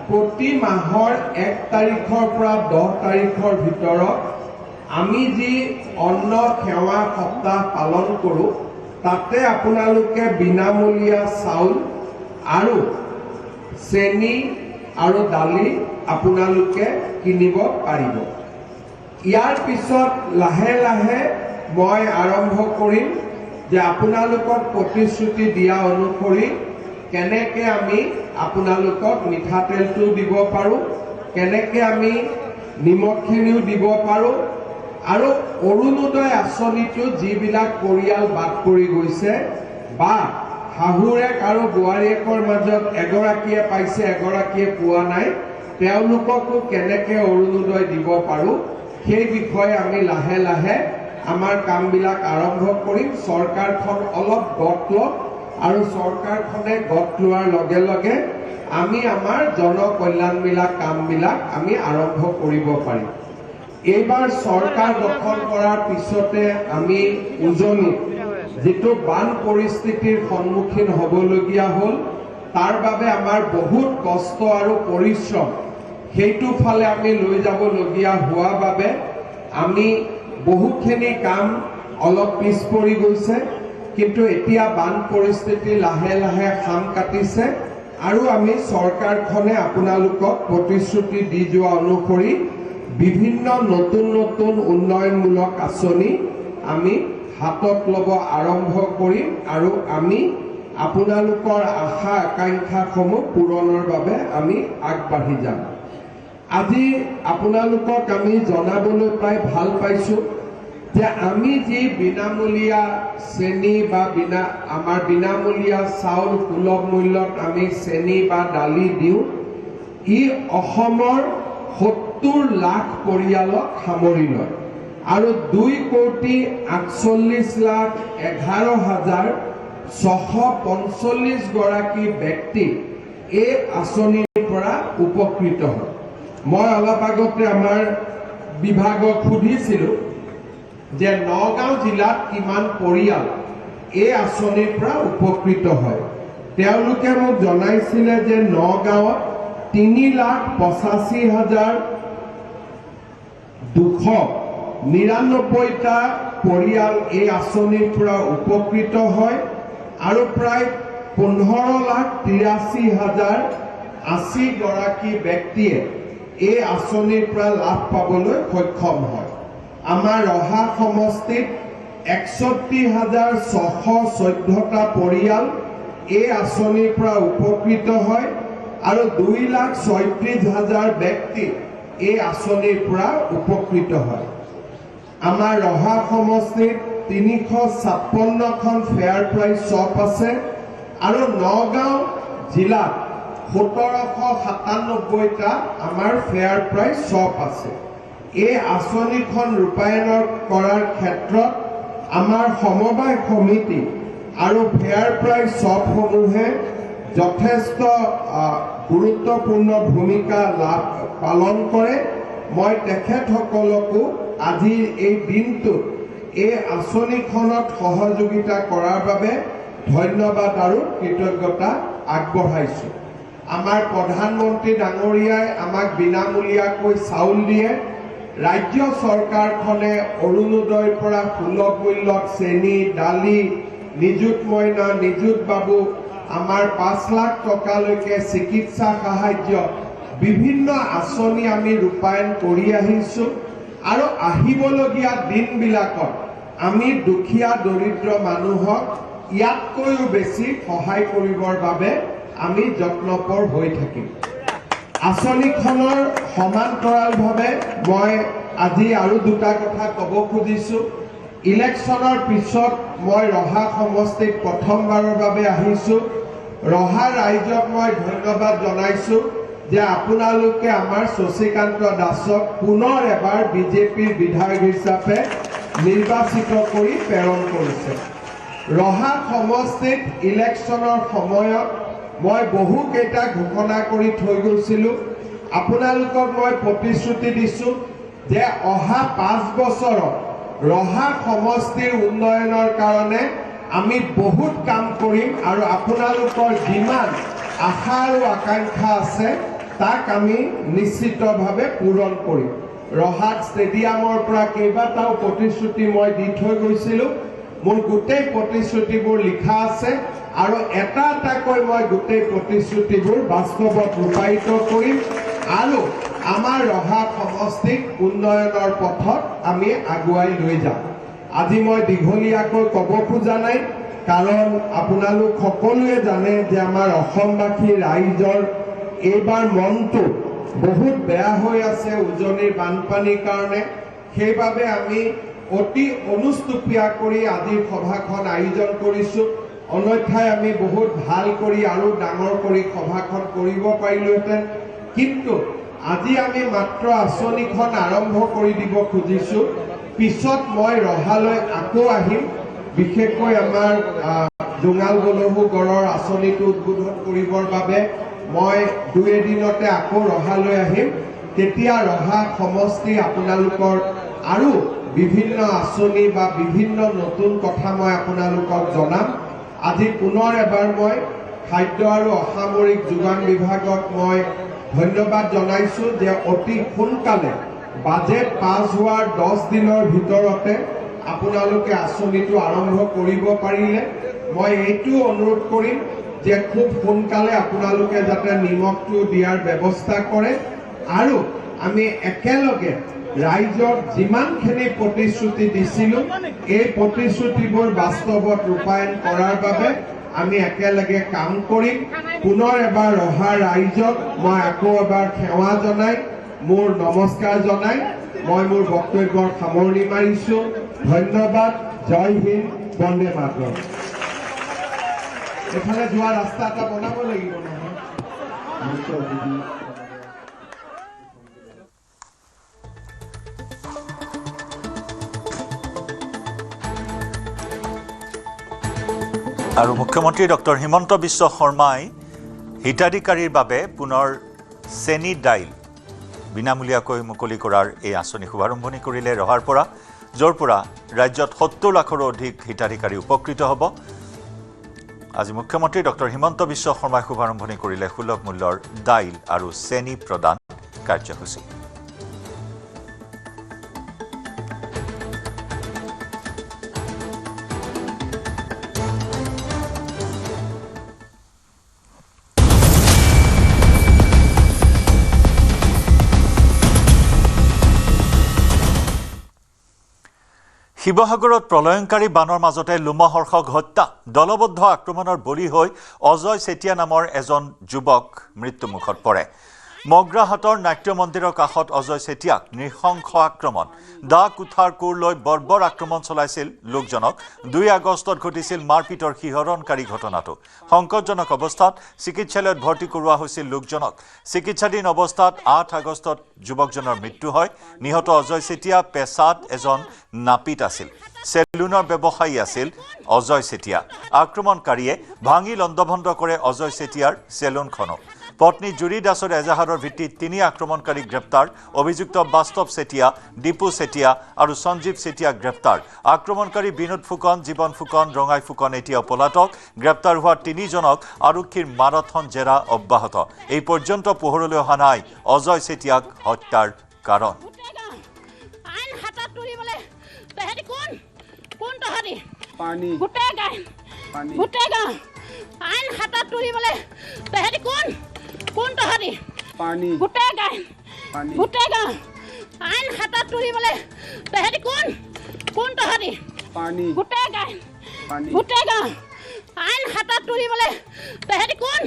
প্ৰতি মাহৰ 1 তাৰিখৰ পৰা 10 তাৰিখৰ ভিতৰত আমি যি অন্ন সেৱা সপ্তাহ পালন কৰোঁ তাতে আপোনালোকে বিনামূলীয়া চাউল আৰু চেনি আৰু দালি আপোনালোকে কিনিব পাৰিব ইয়াৰ পিছত লাহে লাহে মই আৰম্ভ কৰিম যে আপোনালোকক প্ৰতিশ্ৰুতি দিয়া অনুসৰি কেনেকৈ আমি আপোনালোকক মিঠাতেলটো দিব পাৰোঁ কেনেকৈ আমি নিমখখিনিও দিব পাৰোঁ আৰু অৰুণোদয় আঁচনিটো যিবিলাক পৰিয়াল বাদ পৰি গৈছে বা শাহুৰেক আৰু বোৱাৰীয়েকৰ মাজত এগৰাকীয়ে পাইছে এগৰাকীয়ে পোৱা নাই তেওঁলোককো কেনেকৈ অৰুণোদয় দিব পাৰোঁ সেই বিষয়ে আমি লাহে লাহে আমাৰ কামবিলাক আৰম্ভ কৰিম চৰকাৰখন অলপ গত লওক আৰু চৰকাৰখনে গত লোৱাৰ লগে লগে আমি আমাৰ জনকল্যাণমূলক কামবিলাক আমি আৰম্ভ কৰিব পাৰিম। এইবাৰ চৰকাৰ গঠন কৰাৰ পিছতে আমি উজনিত যিটো বান পৰিস্থিতিৰ সন্মুখীন হ'বলগীয়া হ'ল, তাৰ বাবে আমাৰ বহুত কষ্ট আৰু পৰিশ্ৰম সেইটো ফালে আমি লৈ যাবলগীয়া হোৱা বাবে আমি বহুখিনি কাম অলপ পিছ পৰি গৈছে। কিন্তু এতিয়া বান পৰিস্থিতি লাহে লাহে খাম কাটিছে আৰু আমি চৰকাৰখনে আপোনালোকক প্ৰতিশ্ৰুতি দি যোৱা অনুসৰি বিভিন্ন নতুন নতুন উন্নয়নমূলক আঁচনি আমি হাতত ল'ব আৰম্ভ কৰিম আৰু আমি আপোনালোকৰ আশা আকাংক্ষাসমূহ পূৰণৰ বাবে আমি আগবাঢ়ি যাম। আজি আপোনালোকক আমি জনাবলৈ পাই ভাল পাইছোঁ যে আমি যি বিনামূলীয়া চেনি বা আমাৰ বিনামূলীয়া চাউল সুলভ মূল্যত আমি চেনি বা দালি দিওঁ, ই অসমৰ 70 লাখ পৰিয়ালক সামৰি লয় আৰু 2,11,11,645 গৰাকী ব্যক্তি এই আঁচনিৰ পৰা উপকৃত হয়। মই অলপ আগতে আমাৰ বিভাগক সুধিছিলোঁ যে নগাঁও জিলাত কিমান পৰিয়াল এই আঁচনিৰ পৰা উপকৃত হয়। তেওঁলোকে মোক জনাইছিলে যে নগাঁৱত 3,85,299টা পৰিয়াল এই আঁচনিৰ পৰা উপকৃত হয় আৰু প্ৰায় 15,83,080 গৰাকী ব্যক্তিয়ে এই আঁচনিৰ পৰা লাভ পাবলৈ সক্ষম হয়। আমাৰ ৰহা সমষ্টিত 61,614টা পৰিয়াল এই আঁচনিৰ পৰা উপকৃত হয় আৰু 2,36,000 ব্যক্তি এই আঁচনিৰ পৰা উপকৃত হয়। আমাৰ ৰহা সমষ্টিত 356খন ফেয়াৰ প্ৰাইজ শ্বপ আছে আৰু নগাঁও জিলাত 1797টা আমাৰ ফেয়াৰ প্ৰাইজ শ্বপ আছে। এই আঁচনিখন ৰূপায়ণ কৰাৰ ক্ষেত্ৰত আমাৰ সমবায় সমিতি আৰু ফেয়াৰ প্ৰাইজ শ্বপসমূহে যথেষ্ট গুৰুত্বপূৰ্ণ ভূমিকা পালন কৰে। মই তেখেতসকলকো আজিৰ এই দিনটোত এই আঁচনিখনত সহযোগিতা কৰাৰ বাবে ধন্যবাদ আৰু কৃতজ্ঞতা আগবঢ়াইছোঁ। আমাৰ প্ৰধানমন্ত্ৰী ডাঙৰীয়াই আমাক বিনামূলীয়াকৈ চাউল দিয়ে। ৰাজ্য চৰকাৰখনে অৰুণোদয়ৰ পৰা সুলভ মূল্যত চেনি দালি, নিযুত মইনা, নিযুত বাবু, আমাৰ 5 লাখ টকালৈকে চিকিৎসা সাহায্য বিভিন্ন আঁচনি আমি ৰূপায়ণ কৰি আহিছোঁ আৰু আহিবলগীয়া দিনবিলাকত আমি দুখীয়া দৰিদ্ৰ মানুহক ইয়াতকৈও বেছি সহায় কৰিবৰ বাবে আমি যত্নপৰ হৈ থাকিম। আঁচনিখনৰ সমান্তৰালভাৱে মই আজি আৰু দুটা কথা ক'ব খুজিছোঁ। ইলেকশ্যনৰ পিছত মই ৰহা সমষ্টিত প্ৰথমবাৰৰ বাবে আহিছোঁ। ৰহা ৰাইজক মই ধন্যবাদ জনাইছোঁ যে আপোনালোকে আমাৰ শশীকান্ত দাসক পুনৰ এবাৰ বিজেপিৰ বিধায়ক হিচাপে নিৰ্বাচিত কৰি প্ৰেৰণ কৰিছে। ৰহা সমষ্টিত ইলেকশ্যনৰ সময়ত মই বহুকেইটা ঘোষণা কৰি থৈ গৈছিলোঁ। আপোনালোকক মই প্ৰতিশ্ৰুতি দিছোঁ যে অহা 5 বছৰত ৰহা সমষ্টিৰ উন্নয়নৰ কাৰণে আমি বহুত কাম কৰিম আৰু আপোনালোকৰ যিমান আশা আৰু আকাংক্ষা আছে তাক আমি নিশ্চিতভাৱে পূৰণ কৰিম। ৰহাত ষ্টেডিয়ামৰ পৰা কেইবাটাও প্ৰতিশ্ৰুতি মই দি থৈ গৈছিলোঁ। মোৰ গোটেই প্ৰতিশ্ৰুতিবোৰ লিখা আছে আৰু এটা এটাকৈ মই গোটেই প্ৰতিশ্ৰুতিবোৰ বাস্তৱত ৰূপায়িত কৰিম আৰু আমাৰ ৰহা সমষ্টিক উন্নয়নৰ পথত আমি আগুৱাই লৈ যাম। আজি মই দীঘলীয়াকৈ ক'ব খোজা নাই, কাৰণ আপোনালোক সকলোৱে জানে যে আমাৰ অসমবাসী ৰাইজৰ এইবাৰ মনটো বহুত বেয়া হৈ আছে উজনিৰ বানপানীৰ কাৰণে। সেইবাবে আমি অতি অনুষ্টুপীয়া কৰি আজিৰ সভাখন আয়োজন কৰিছোঁ। অন্যথাই আমি বহুত ভাল কৰি আৰু ডাঙৰ কৰি সভাখন কৰিব পাৰিলোহেঁতেন, কিন্তু আজি আমি মাত্ৰ আঁচনিখন আৰম্ভ কৰি দিব খুজিছোঁ। পিছত মই ৰহালৈ আকৌ আহিম, বিশেষকৈ আমাৰ জোঙাল বলহু গড়ৰ আঁচনিটো উদ্বোধন কৰিবৰ বাবে। মই 2 এদিনতে আকৌ ৰহালৈ আহিম তেতিয়া ৰহা সমষ্টি আপোনালোকৰ আৰু বিভিন্ন আঁচনি বা বিভিন্ন নতুন কথা মই আপোনালোকক জনাম আজি পুনৰ এবাৰ মই খাদ্য আৰু অসামৰিক যোগান বিভাগক মই ধন্যবাদ জনাইছো যে অতি সোনকালে বাজেট পাছ হোৱাৰ 10 দিনৰ ভিতৰতে আপোনালোকে আঁচনিটো আৰম্ভ কৰিব পাৰিলে মই এইটো অনুৰোধ কৰিম যে খুব সোনকালে আপোনালোকে যাতে নিমখটো দিয়াৰ ব্যৱস্থা কৰে আৰু আমি একেলগে ৰাইজক যিমানখিনি প্ৰতিশ্ৰুতি দিছিলো এই প্ৰতিশ্ৰুতিবোৰ বাস্তৱত ৰূপায়ণ কৰাৰ বাবে আমি একেলগে কাম কৰিম পুনৰ এবাৰ ৰহা ৰাইজক মই আকৌ এবাৰ সেৱা জনাই মোৰ নমস্কাৰ জনাই মই মোৰ বক্তব্যৰ সামৰণি মাৰিছো ধন্যবাদ জয় হিন্দ বন্দে মাতৰম এফালে যোৱা ৰাস্তা এটা বনাব লাগিব নহয় আৰু মুখ্যমন্ত্ৰী ডক্টৰ হিমন্ত বিশ্ব শৰ্মাই হিতাধিকাৰীৰ বাবে পুনৰ চেনি দাইল বিনামূলীয়াকৈ মুকলি কৰাৰ এই আঁচনি শুভাৰম্ভণি কৰিলে ৰহাৰ পৰা য'ৰ পৰা ৰাজ্যত 70 লাখৰো অধিক হিতাধিকাৰী উপকৃত হ'ব আজি মুখ্যমন্ত্ৰী ডক্টৰ হিমন্ত বিশ্ব শৰ্মাই শুভাৰম্ভণি কৰিলে সুলভ মূল্যৰ দাইল আৰু চেনি প্ৰদান কাৰ্যসূচী শিৱসাগৰত প্ৰলয়ংকাৰী বানৰ মাজতে লোমহৰ্ষক হত্যা দলবদ্ধ আক্ৰমণৰ বলি হৈ অজয় চেতিয়া নামৰ এজন যুৱক মৃত্যুমুখত পৰে মগ্ৰাহাটৰ নাট্য মন্দিৰৰ কাষত অজয় চেতিয়াক নৃশংস আক্ৰমণ দা কুঠাৰ কোৰ লৈ বৰ্বৰ আক্ৰমণ চলাইছিল লোকজনক 2 আগষ্টত ঘটিছিল মাৰপিটৰ শিহৰণকাৰী ঘটনাটো সংকটজনক অৱস্থাত চিকিৎসালয়ত ভৰ্তি কৰোৱা হৈছিল লোকজনক চিকিৎসাধীন অৱস্থাত 8 আগষ্টত যুৱকজনৰ মৃত্যু হয় নিহত অজয় চেতিয়া পেছাত এজন নাপিত আছিল সেলুনৰ ব্যৱসায়ী আছিল অজয় চেতিয়া আক্ৰমণকাৰীয়ে ভাঙি লণ্ডভণ্ড কৰে অজয় চেতিয়াৰ সেলুনখনো পত্নী জুৰি দাসৰ এজাহাৰৰ ভিত্তিত 3 আক্ৰমণকাৰী গ্ৰেপ্তাৰ অভিযুক্ত বাস্তৱ চেতিয়া দীপু চেতিয়া আৰু সঞ্জীৱ চেতিয়া গ্ৰেপ্তাৰ আক্ৰমণকাৰী বিনোদ ফুকন জীৱন ফুকন ৰঙাই ফুকন এতিয়া পলাতক গ্ৰেপ্তাৰ হোৱা 3 জনক আৰক্ষীৰ মাৰাথন জেৰা অব্যাহত এই পৰ্যন্ত পোহৰলৈ অহা নাই অজয় চেতিয়াক হত্যাৰ কাৰণ আইন হাতত তুলিবলৈ তেহেঁতি কোন তহঁতি পানী গোটেই গাই আইন হাতত তুলিবলৈ তেহেঁতি কোন তহঁতি পানী গোটেই গাই আইন হাতত তুলিবলৈ তেহেঁতি কোন তহঁতি পানী গোটেই গাই আইন হাতত তুলিবলৈ তেহেঁতি কোন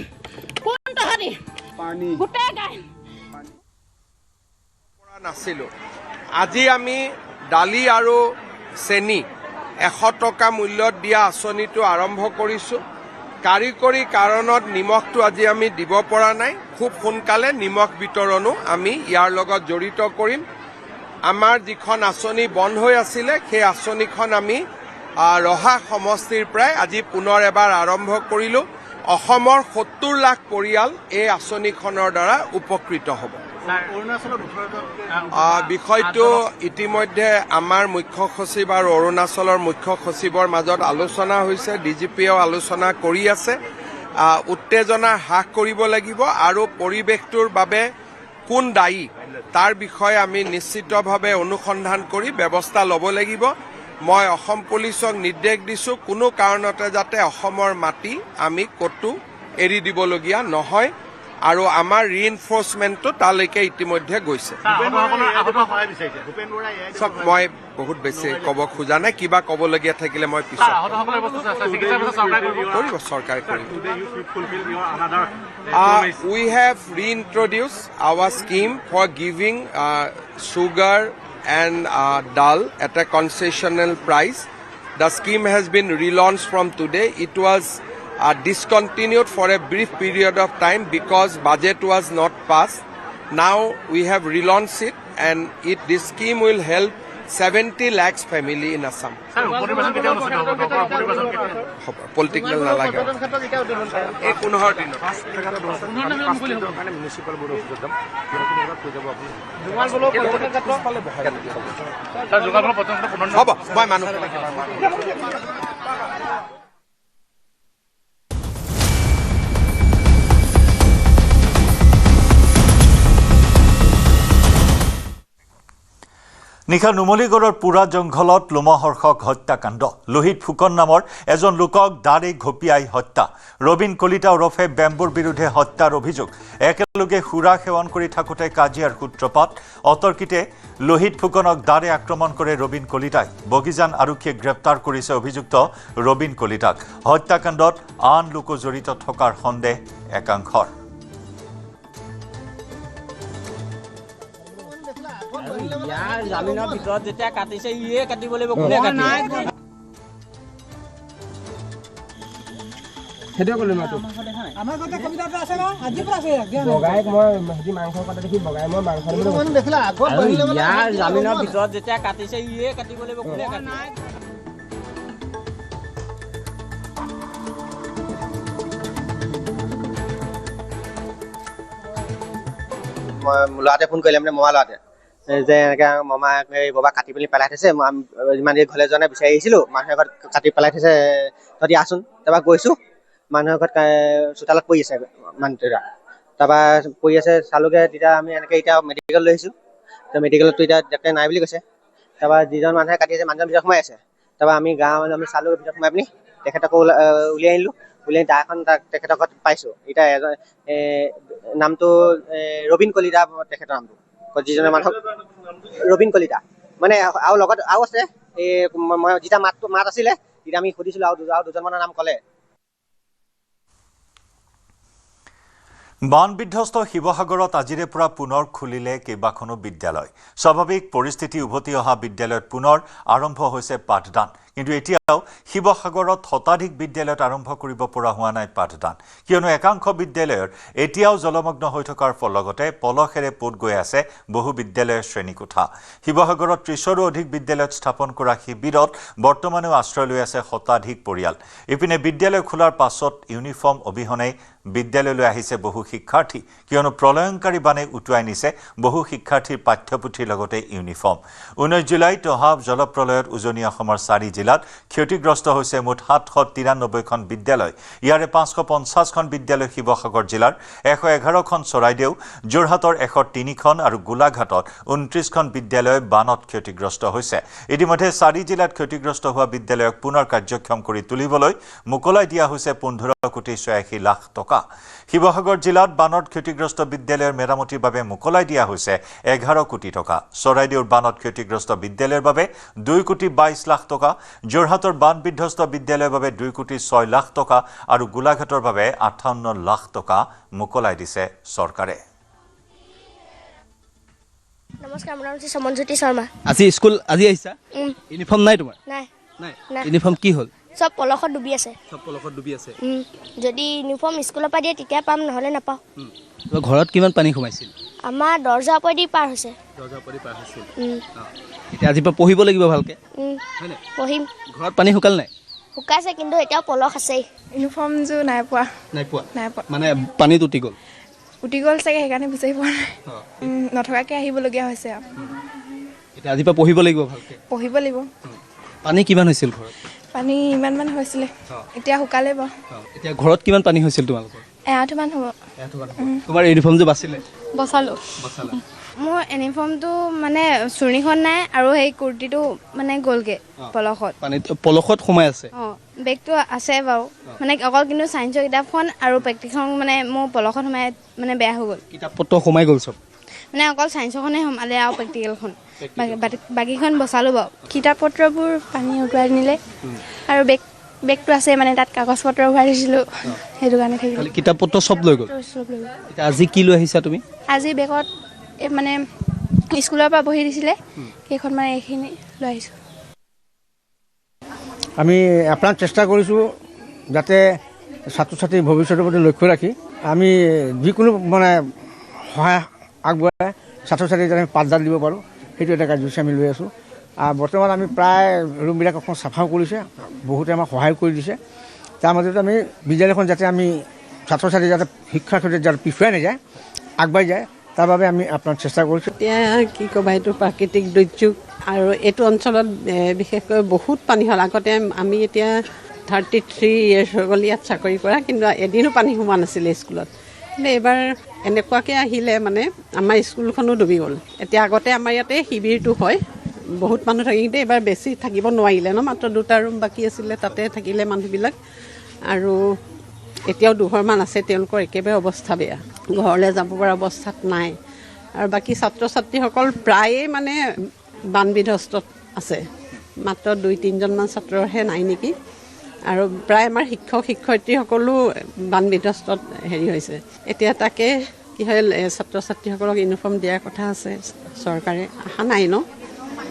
তহঁতি পানী গোটেই গাই নাছিলো আজি আমি দালি আৰু চেনি 100 টকা মূল্যত দিয়া আঁচনিটো আৰম্ভ কৰিছোঁ কাৰিকৰী কাৰণত নিমখটো আজি আমি দিব পৰা নাই খুব সোনকালে নিমখ বিতৰণো আমি ইয়াৰ লগত জড়িত কৰিম আমাৰ যিখন আঁচনি বন্ধ হৈ আছিলে সেই আঁচনিখন আমি ৰহা সমষ্টিৰ পৰাই আজি পুনৰ এবাৰ আৰম্ভ কৰিলোঁ অসমৰ 70 লাখ পৰিয়াল এই আঁচনিখনৰ দ্বাৰা উপকৃত হ'ব বিষয়টো ইতিমধ্যে আমাৰ মুখ্য সচিব আৰু অৰুণাচলৰ মুখ্য সচিবৰ মাজত আলোচনা হৈছে ডিজিপিয়েও আলোচনা কৰি আছে উত্তেজনা হ্ৰাস কৰিব লাগিব আৰু পৰিৱেশটোৰ বাবে কোন দায়ী তাৰ বিষয়ে আমি নিশ্চিতভাৱে অনুসন্ধান কৰি ব্যৱস্থা ল'ব লাগিব মই অসম পুলিচক নিৰ্দেশ দিছোঁ কোনো কাৰণতে যাতে অসমৰ মাটি আমি ক'তো এৰি দিবলগীয়া নহয় আৰু আমাৰ ৰিএনফোৰ্সমেন্টটো তালৈকে ইতিমধ্যে গৈছে মই বহুত বেছি ক'ব খোজা নাই কিবা ক'বলগীয়া থাকিলে মই পিছত কৰিব চৰকাৰে কৰিব we have reintroduced our scheme for giving sugar and dal at a concessional price. The scheme has been relaunched from today. It was discontinued for a brief period of time because budget was not passed. Now we have relaunched it and this scheme will help 70 lakhs family in Assam. Political নালাগে এই 15 দিনত হ'ব মই মানুহ নিশা নুমলীগড়ৰ পুৰা জংঘলত লোমহৰ্ষক হত্যাকাণ্ড লোহিত ফুকন নামৰ এজন লোকক দাড়ি ঘপিয়াই হত্যা ৰবীন কলিতা ওৰফে বেম্বুৰ বিৰুদ্ধে হত্যাৰ অভিযোগ একেলগে সুৰা সেৱন কৰি থাকোঁতে কাজিয়াৰ সূত্ৰপাত অতৰ্কিতে লোহিত ফুকনক দাড়ি আক্ৰমণ কৰে ৰবীন কলিতাই বগিজান আৰক্ষীয়ে গ্ৰেপ্তাৰ কৰিছে অভিযুক্ত ৰবীন কলিতাক হত্যাকাণ্ডত আন লোকো জড়িত থকাৰ সন্দেহ একাংশৰ ইয়াৰ জামিনৰ ভিতৰত যেতিয়া কাটিছে ইয়ে কাটিব লাগিব কোনে কাটিব সেইটোৱে ক'লো মই আমাৰ কথা কবিতাটো আছে না আজি পৰা আছে বগাইক মই হেদি মাংস কাটা দেখি বগাই মই মাংস মন দেখিলা আগত বহিলে মানে ইয়াৰ জামিনৰ ভিতৰত যেতিয়া কাটিছে ইয়ে কাটিব লাগিব কোনে কাটিব মই ল'ৰাটোৱে ফোন কৰিলে মানে মমা ল'ৰাটোৱে যে এনেকৈ মমাক এই বাবা কাটি পেলি পেলাই থৈছে ইমান দেৰি ঘৰলৈ যোৱা নাই বিচাৰি আহিছিলোঁ মানুহে ঘৰত কাটি পেলাই থৈছে তহঁতি আহচোন তাৰপৰা গৈছোঁ মানুহৰ ঘৰত চোতালত পৰি আছে মানুহটোৰা তাৰপৰা পৰি আছে চালোগৈ তেতিয়া আমি এনেকৈ এতিয়া মেডিকেল লৈ আহিছোঁ তো মেডিকেলততো এতিয়া ডাক্তৰে নাই বুলি কৈছে তাৰপৰা যিজন মানুহে কাটি আছে মানুহজন ভিতৰত সোমাই আছে তাৰপৰা আমি গাঁৱৰ মানুহ আমি চালোঁ ভিতৰত সোমাই পিনি তেখেতকো উলিয়াই আনিলোঁ উলিয়াই দাখন তেখেতৰ ঘৰত পাইছোঁ এতিয়া এজন নামটো ৰবীন কলিতা তেখেতৰ নামটো যিজনে মানুহক ৰবীন কলিতা মানে আৰু লগত আৰু আছে এই মই যেতিয়া মাত আছিলে তেতিয়া আমি সুধিছিলোঁ আৰু দুজনমানৰ নাম ক'লে বান বিধ্বস্ত শিৱসাগৰত আজিৰে পৰা পুনৰ খুলিলে কেইবাখনো বিদ্যালয় স্বাভাৱিক পৰিস্থিতি উভতি অহা বিদ্যালয়ত পুনৰ আৰম্ভ হৈছে পাঠদান কিন্তু এতিয়াও শিৱসাগৰত শতাধিক বিদ্যালয়ত আৰম্ভ কৰিব পৰা হোৱা নাই পাঠদান কিয়নো একাংশ বিদ্যালয়ৰ এতিয়াও জলমগ্ন হৈ থকাৰ লগতে পলসেৰে পোত গৈ আছে বহু বিদ্যালয়ৰ শ্ৰেণীকোঠা শিৱসাগৰত ৩০ৰো অধিক বিদ্যালয়ত স্থাপন কৰা শিবিৰত বৰ্তমানেও আশ্ৰয় লৈ আছে শতাধিক পৰিয়াল ইপিনে বিদ্যালয় খোলাৰ পাছত ইউনিফৰ্ম অবিহনে বিদ্যালয়লৈ আহিছে বহু শিক্ষাৰ্থী কিয়নো প্ৰলয়ংকাৰী বানে উটুৱাই নিছে বহু শিক্ষাৰ্থীৰ পাঠ্যপুথিৰ লগতে ইউনিফৰ্ম 19 জুলাইত অহা জলপ্ৰলয়ত উজনি অসমৰ 4 জিলাত ক্ষতিগ্ৰস্ত হৈছে মুঠ 793খন বিদ্যালয় ইয়াৰে 550খন বিদ্যালয় শিৱসাগৰ জিলাৰ 111খন চৰাইদেউ যোৰহাটৰ 103খন আৰু গোলাঘাটত 29খন বিদ্যালয় বানত ক্ষতিগ্ৰস্ত হৈছে ইতিমধ্যে 4 জিলাত ক্ষতিগ্ৰস্ত হোৱা বিদ্যালয়ক পুনৰ কাৰ্যক্ষম কৰি তুলিবলৈ মোকলাই দিয়া হৈছে 15,86 লাখ টকা শিৱসাগৰ জিলাত বানত ক্ষতিগ্ৰস্ত বিদ্যালয়ৰ মেৰামতিৰ বাবে মোকলাই দিয়া হৈছে 11 কোটি টকা চৰাইদেউৰ বানত ক্ষতিগ্ৰস্ত বিদ্যালয়ৰ বাবে 2,22 লাখ টকা যোৰহাটৰ বান বিধ্বস্ত বিদ্যালয়ৰ বাবে 2,06 লাখ টকা আৰু গোলাঘাটৰ বাবে 58 লাখ টকা মোকলাই দিছে চৰকাৰে নমস্কাৰ মোৰ নাম সমনজ্যোতি শৰ্মা আজি স্কুল আজি আহিছা ইউনিফৰ্ম নাই তোমাৰ নাই নাই ইউনিফৰ্ম কি হ'ল সব পলসত ডুবি আছে সব পলসত ডুবি আছে যদি ইউনিফৰ্ম স্কুলৰ পৰা দিয়ে তেতিয়া পাম নহলে নাপাওঁ ঘৰত কিমান পানী সোমাইছিল আমাৰ দৰ্জা ওপৰেদি পাৰ হৈছে দৰ্জা পৰি পাৰ হৈছিল এতিয়া আজি পৰা পঢ়িব লাগিব ভালকে হয়নে পঢ়িম ঘৰত পানী শুকাল নাই শুকাইছে কিন্তু এতিয়াও পলস আছেই ইউনিফৰ্মযোৰ নাই পোৱা মানে পানীত উটি গ'ল চাগে সেইকাৰণে বিচাৰি পোৱা নাই নথকাকৈ আহিবলগীয়া হৈছে আৰু এতিয়া আজি পৰা পঢ়িব লাগিব ভালকে পঢ়িব লাগিব পানী কিমান হৈছিল ঘৰত পানী ইমান হৈছিলে এতিয়া শুকালে বাৰু এতিয়া ঘৰত কিমান পানী হৈছিল তোমালোকৰ এআঁঠুমান হ'ব তোমাৰ ইউনিফৰ্মযোৰ বাচিলে বচালোঁ মোৰ ইউনিফৰ্মটো মানে চুৰ্ণিখন নাই আৰু সেই কুৰ্তিটো মানে গ'লগৈ পলসত সোমাই আছে বেগটো আছে বাৰু মানে অকল কিন্তু ছায়েন্সৰ কিতাপখন আৰু প্ৰেক্টিকেলখন মানে মোৰ পলসত সোমাই মানে বেয়া হৈ গ'ল কিতাপ পত্ৰ সোমাই গ'ল চব মানে অকল ছায়েন্সৰখনে সোমালে আৰু প্ৰেক্টিকেলখন বাকীখন বচালোঁ বাৰু কিতাপ পত্ৰবোৰ পানী উটুৱাই নিলে আৰু বেগটো আছে মানে তাত কাগজ পত্ৰ ভৰাই দিছিলোঁ সেইটো কাৰণে থাকিল কিতাপ পত্ৰ চব লৈ গ'ল এতিয়া আজি কি লৈ আহিছা তুমি আজি বেগত মানে স্কুলৰ পৰা বহি দিছিলে সেইখন মানে এইখিনি লৈ আহিছোঁ আমি আপ্ৰাণ চেষ্টা কৰিছোঁ যাতে ছাত্ৰ ছাত্ৰীৰ ভৱিষ্যতৰ প্ৰতি লক্ষ্য ৰাখি আমি যিকোনো মানে সহায় আগবঢ়াই ছাত্ৰ ছাত্ৰীক যাতে পাঠদান দিব পাৰোঁ সেইটো এটা কাৰ্যসূচী আমি লৈ আছোঁ বৰ্তমান আমি প্ৰায় ৰুমবিলাক অকণ চাফাও কৰিছে, বহুতে আমাক সহায় কৰি দিছে। তাৰ মাজতে আমি বিদ্যালয়খন যাতে আমি ছাত্ৰ ছাত্ৰী যাতে শিক্ষাৰ ক্ষেত্ৰত যাতে পিছুৱাই নাযায়, আগবাঢ়ি যায়, তাৰ বাবে আমি আপোনাৰ চেষ্টা কৰিছোঁ। এতিয়া কি ক'বা, এইটো প্ৰাকৃতিক দুৰ্যোগ আৰু এইটো অঞ্চলত বিশেষকৈ বহুত পানী হ'ল। আগতে আমি এতিয়া 33 ইয়েৰ্ছ হৈ গ'ল ইয়াত চাকৰি কৰা, কিন্তু এদিনো পানী সোমোৱা নাছিলে স্কুলত। কিন্তু এইবাৰ এনেকুৱাকৈ আহিলে মানে আমাৰ স্কুলখনো ডুবি গ'ল। এতিয়া আগতে আমাৰ ইয়াতে শিবিৰটো হয়, বহুত মানুহ থাকি, কিন্তু এইবাৰ বেছি থাকিব নোৱাৰিলে ন, মাত্ৰ 2টা ৰুম বাকী আছিলে, তাতে থাকিলে মানুহবিলাক। আৰু এতিয়াও দুঘৰমান আছে, তেওঁলোকৰ একেবাৰে অৱস্থা বেয়া, ঘৰলৈ যাব পৰা অৱস্থাত নাই। আৰু বাকী ছাত্ৰ ছাত্ৰীসকল প্ৰায়ে মানে বানবিধ্বস্তত আছে, মাত্ৰ 2-3জনমান ছাত্ৰৰহে নাই নেকি। আৰু প্ৰায় আমাৰ শিক্ষক শিক্ষয়িত্ৰীসকলো বানবিধ্বস্তত হৈছে। এতিয়া তাকে কি হয়, ছাত্ৰ ছাত্ৰীসকলক ইউনিফৰ্ম দিয়াৰ কথা আছে, চৰকাৰে অহা নাই ন,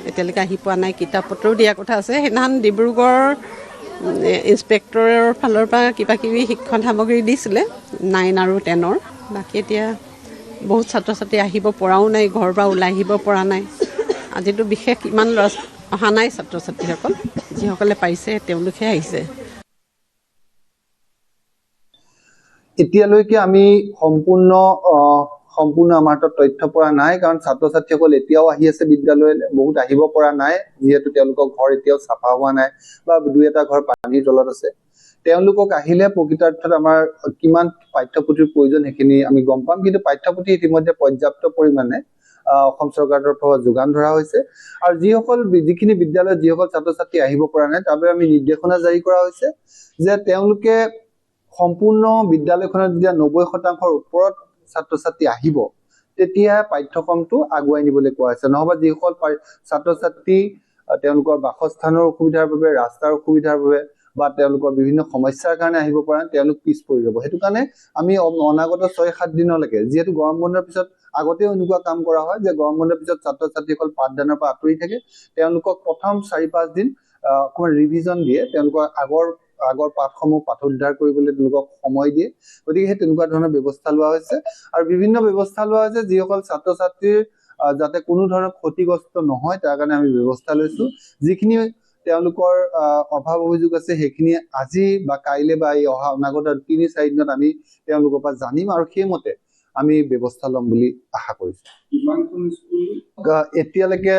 এতিয়ালৈকে আহি পোৱা নাই। কিতাপ পত্ৰও দিয়াৰ কথা আছে। সেইদিনাখন ডিব্ৰুগড় ইন্সপেক্টৰৰ ফালৰ পৰা কিবা কিবি শিক্ষণ সামগ্ৰী দিছিলে 9 আৰু 10ৰ। বাকী এতিয়া বহুত ছাত্ৰ ছাত্ৰী আহিব পৰাও নাই, ঘৰৰ পৰা ওলাই আহিব পৰা নাই। আজিতো বিশেষ ইমান অহা নাই ছাত্ৰ ছাত্ৰীসকল, যিসকলে পাৰিছে তেওঁলোকহে আহিছে। এতিয়ালৈকে আমি সম্পূৰ্ণ আমাৰ তাত তথ্য পৰা নাই, কাৰণ ছাত্ৰ ছাত্ৰীসকল এতিয়াও আহি আছে বিদ্যালয়লৈ, বহুত আহিব পৰা নাই, যিহেতু তেওঁলোকৰ ঘৰ এতিয়াও চাফা হোৱা নাই বা 2-এটা ঘৰ পানীৰ তলত আছে। তেওঁলোকক আহিলে প্ৰকৃতাৰ্থত আমাৰ কিমান পাঠ্যপুথিৰ প্ৰয়োজন সেইখিনি আমি গম পাম, কিন্তু পাঠ্যপুথি ইতিমধ্যে পৰ্যাপ্ত পৰিমাণে অসম চৰকাৰৰ পৰা যোগান ধৰা হৈছে। আৰু যিখিনি বিদ্যালয়ত যিসকল ছাত্ৰ ছাত্ৰী আহিব পৰা নাই, তাৰ বাবে আমি নিৰ্দেশনা জাৰি কৰা হৈছে যে তেওঁলোকে সম্পূৰ্ণ বিদ্যালয়খনত যেতিয়া 90% ওপৰত ছাত্ৰ ছাত্ৰী আহিব, তেতিয়া পাঠ্যক্ৰমটো আগুৱাই নিবলৈ কোৱা হৈছে। নহবা যিসকল ছাত্ৰ ছাত্ৰী তেওঁলোকৰ বাসস্থানৰ অসুবিধাৰ বাবে, ৰাস্তাৰ অসুবিধাৰ বাবে বা তেওঁলোকৰ বিভিন্ন সমস্যাৰ কাৰণে আহিব পৰা নাই, তেওঁলোক পিছ পৰি ৰব। সেইটো কাৰণে আমি অনাগত 6-7 দিনলৈকে, যিহেতু গৰম বন্ধৰ পিছত আগতেও এনেকুৱা কাম কৰা হয় যে গৰম বন্ধৰ পিছত ছাত্ৰ ছাত্ৰীসকল পাঠদানৰ পৰা আঁতৰি থাকে, তেওঁলোকক প্ৰথম 4-5 দিন অকণমান ৰিভিজন দিয়ে, তেওঁলোকৰ আগৰ পাঠসমূহ পাঠোদ্ধাৰ কৰিবলৈ তেওঁলোকক সময় দিয়ে। গতিকে সেই তেনেকুৱা ধৰণৰ ব্যৱস্থা লোৱা হৈছে। আৰু বিভিন্ন ব্যৱস্থা লোৱা হৈছে যিসকল ছাত্ৰ ছাত্ৰীৰ যাতে কোনো ধৰণৰ ক্ষতিগ্ৰস্ত নহয়, তাৰ কাৰণে আমি ব্যৱস্থা লৈছো। যিখিনি তেওঁলোকৰ অভাৱ অভিযোগ আছে সেইখিনি আজি বা কাইলৈ বা এই অনাগত 3-4 দিনত আমি তেওঁলোকৰ পৰা জানিম, আৰু সেইমতে আমি ব্যৱস্থা ল'ম বুলি আশা কৰিছো। এতিয়ালৈকে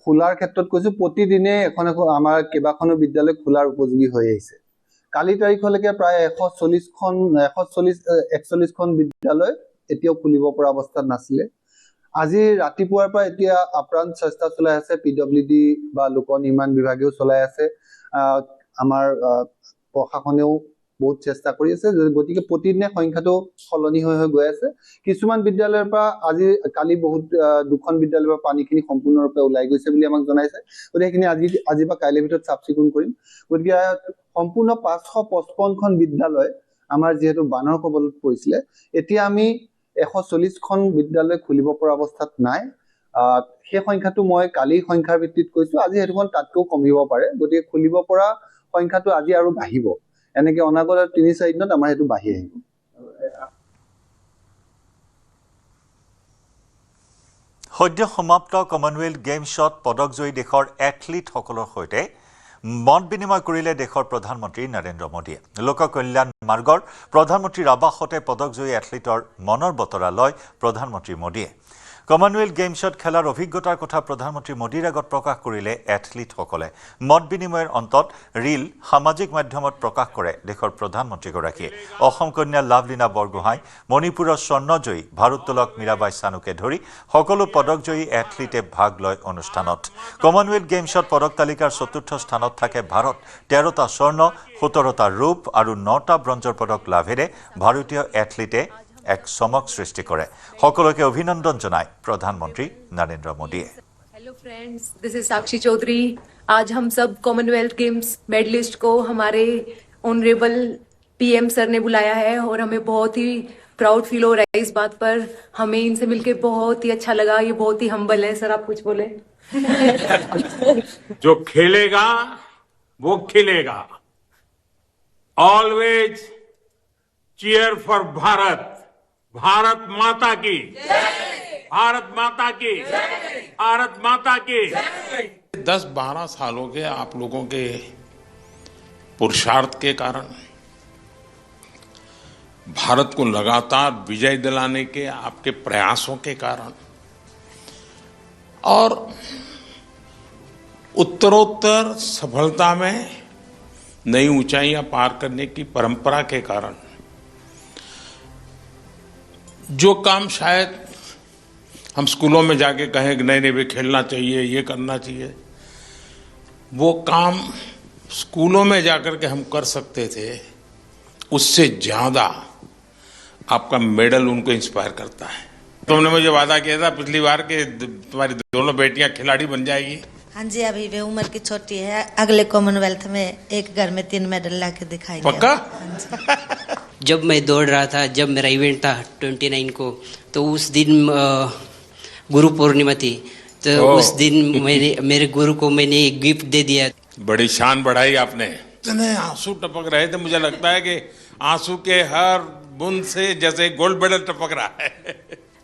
খোলাৰ ক্ষেত্ৰত কৈছো, প্ৰতিদিনে এখন আমাৰ কেইবাখনো বিদ্যালয় খোলাৰ উপযোগী হৈ আহিছে। কালি তাৰিখলৈকে প্ৰায় 141খন বিদ্যালয় এতিয়াও খুলিব পৰা অৱস্থাত নাছিলে। আজি ৰাতিপুৱাৰ পৰা এতিয়া আপ্ৰাণ চেষ্টা চলাই আছে, PWD বা লোক নিৰ্মাণ বিভাগেও চলাই আছে, আমাৰ প্ৰশাসনেও বহুত চেষ্টা কৰি আছে। গতিকে প্ৰতিদিনে সংখ্যাটো সলনি হৈ গৈ আছে। কিছুমান বিদ্যালয়ৰ পৰা কালি 2খন বিদ্যালয়ৰ পৰা পানীখিনি সম্পূৰ্ণৰূপে ওলাই গৈছে বুলি আমাক জনাইছে। গতিকে সেইখিনি আজি বা কাইলৈৰ ভিতৰত চাফ চিকুণ কৰিম। গতিকে সম্পূৰ্ণ 555খন বিদ্যালয় আমাৰ যিহেতু বানৰ কবলত পৰিছিলে, এতিয়া আমি 140খন বিদ্যালয় খুলিব পৰা অৱস্থাত নাই। সেই সংখ্যাটো মই কালি সংখ্যাৰ ভিত্তিত কৈছো, আজি সেইটো তাতকৈও কমিব পাৰে। গতিকে খুলিব পৰা সংখ্যাটো আজি আৰু বাঢ়িব, এনেকে অনাগত 3-4 দিনত আমাৰ সেইটো বাঢ়ি আহিব। সদ্য সমাপ্ত কমনৱেলথ গেমছত পদকজয়ী দেশৰ এথলীটসকলৰ সৈতে মত বিনিময় কৰিলে দেশৰ প্ৰধানমন্ত্ৰী নৰেন্দ্ৰ মোদীয়ে। লোক কল্যাণ মাৰ্গৰ প্ৰধানমন্ত্ৰীৰ আৱাসতে পদকজয়ী এথলীটৰ মনৰ বতৰা লয় প্ৰধানমন্ত্ৰী মোদীয়ে। কমনৱেলথ গেমছত খেলাৰ অভিজ্ঞতাৰ কথা প্ৰধানমন্ত্ৰী মোদীৰ আগত প্ৰকাশ কৰিলে এথলীটসকলে। মত বিনিময়ৰ অন্তত ৰীল সামাজিক মাধ্যমত প্ৰকাশ কৰে দেশৰ প্ৰধানমন্ত্ৰীগৰাকীয়ে। অসম কন্যা লাভলীনা বৰগোহাঁই, মণিপুৰৰ স্বৰ্ণজয়ী ভাৰোত্তোলক মীৰাবাই চানুকে ধৰি সকলো পদকজয়ী এথলীটে ভাগ লয় অনুষ্ঠানত। কমনৱেলথ গেমছত পদক তালিকাৰ 4ৰ্থ স্থানত থাকে ভাৰত। 13টা স্বৰ্ণ, 17টা ৰূপ আৰু 9টা ব্ৰঞ্জৰ পদক লাভেৰে ভাৰতীয় এথলীটে এক চমক সৃষ্টি কৰে। সকলোকে অভিনন্দন জনায় প্ৰধানমন্ত্ৰী নৰেন্দ্ৰ মোদীয়ে। हेलो फ्रेंड्स, दिस इज साक्षी चौधरी। आज हम सब कॉमनवेल्थ गेम्स मेडलिस्ट को हमारे ऑनरेबल PM सर ने बुलाया है और हमें बहुत ही प्राउड फील हो रहा है इस बात पर। हमें इनसे मिलके बहुत ही अच्छा लगा। ये बहुत ही हम्बल है। सर आप कुछ बोले? जो खेलेगा वो खिलेगा। Always cheer for Bharat. Bharat Mata की, भारत माता की, भारत माता की। 10-12 सालों के आप लोगों के पुरुषार्थ के कारण, भारत को लगातार विजय दिलाने के आपके प्रयासों के कारण और उत्तरोत्तर सफलता में नई ऊंचाइयां पार करने की परंपरा के कारण जो काम शायद हम स्कूलों में जाके कहें कि नहीं भी खेलना चाहिए, ये करना चाहिए, वो काम स्कूलों में जाकर के हम कर सकते थे, उससे ज्यादा आपका मेडल उनको इंस्पायर करता है। तुमने मुझे वादा किया था पिछली बार कि तुम्हारी दोनों बेटियां खिलाड़ी बन जाएगी। हाँ जी, अभी वे उम्र की छोटी है, अगले कॉमनवेल्थ में एक घर में 3 मेडल ला के दिखाएंगे। पक्का? जब मैं दौड़ रहा था, जब मेरा इवेंट था 29 को, तो उस दिन गुरु पूर्णिमा थी, तो उस दिन मेरे गुरु को मैंने एक गिफ्ट दे दिया। बड़ी शान बढ़ाई आपने। इतने आंसू टपक रहे थे, मुझे लगता है कि आंसू के हर बूंद से जैसे गोल्ड मेडल टपक रहा है।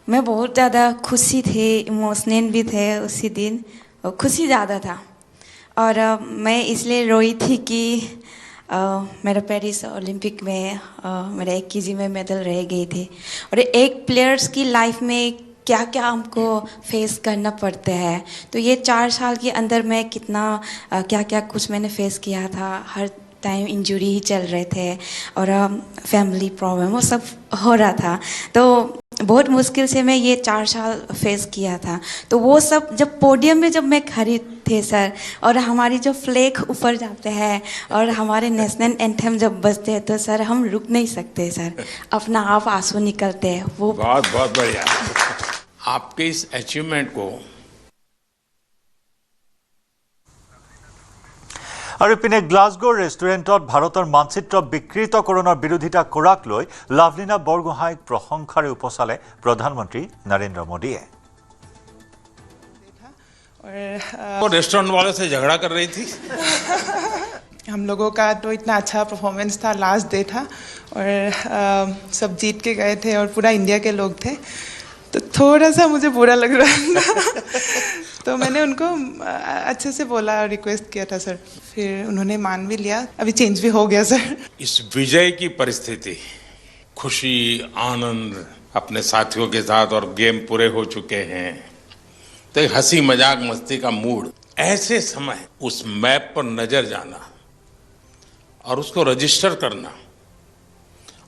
मैं बहुत ज़्यादा खुशी थी, इमोशनल भी थे उसी दिन, खुशी ज़्यादा था। और मैं इसलिए रोई थी कि मेरा पेरिस ओलंपिक में मेरा 1 kg में मेडल रह गई थी। और एक प्लेयर्स की लाइफ में क्या क्या हमको फेस करना पड़ता है, तो ये 4 साल के अंदर मैं कितना क्या क्या कुछ मैंने फेस किया था। हर टाइम इंजरी ही चल रहे थे और फैमिली प्रॉब्लम वो सब हो रहा था, तो बहुत मुश्किल से मैं ये 4 साल फेस किया था। तो वो सब जब पोडियम में जब मैं खड़ी थे सर, और हमारी जो फ्लैग ऊपर जाते हैं और हमारे नेशनल एंथम जब बजते हैं, तो सर हम रुक नहीं सकते सर, अपना आप आंसू निकलते हैं। वो बहुत बहुत बढ़िया। आपके इस अचीवमेंट को আৰু ইপিনে গ্লাছগোৰ ৰেষ্টুৰেণ্টত ভাৰতৰ মানচিত্ৰ বিকৃতকৰণৰ বিৰোধিতা কৰাক লৈ লাভলীনা বৰগোহাঁইক প্ৰশংসাৰে উপচালে প্ৰধানমন্ত্ৰী নৰেন্দ্ৰ মোদীয়ে। वो रेस्टोरेंट वाले से झगड़ा कर रही थी। हम लोगों का तो इतना अच्छा परफॉर्मेंस था, लास्ट डे था और सब जीत के गए थे और पूरा इंडिया के लोग थे, तो थोड़ा सा मुझे बुरा लग रहा था। तो मैंने उनको अच्छे से बोला, रिक्वेस्ट किया था सर, फिर उन्होंने मान भी लिया, अभी चेंज भी हो गया सर। इस विजय की परिस्थिति, खुशी, आनंद अपने साथियों के साथ और गेम पूरे हो चुके हैं, तो एक हंसी मजाक मस्ती का मूड, ऐसे समय उस मैप पर नजर जाना और उसको रजिस्टर करना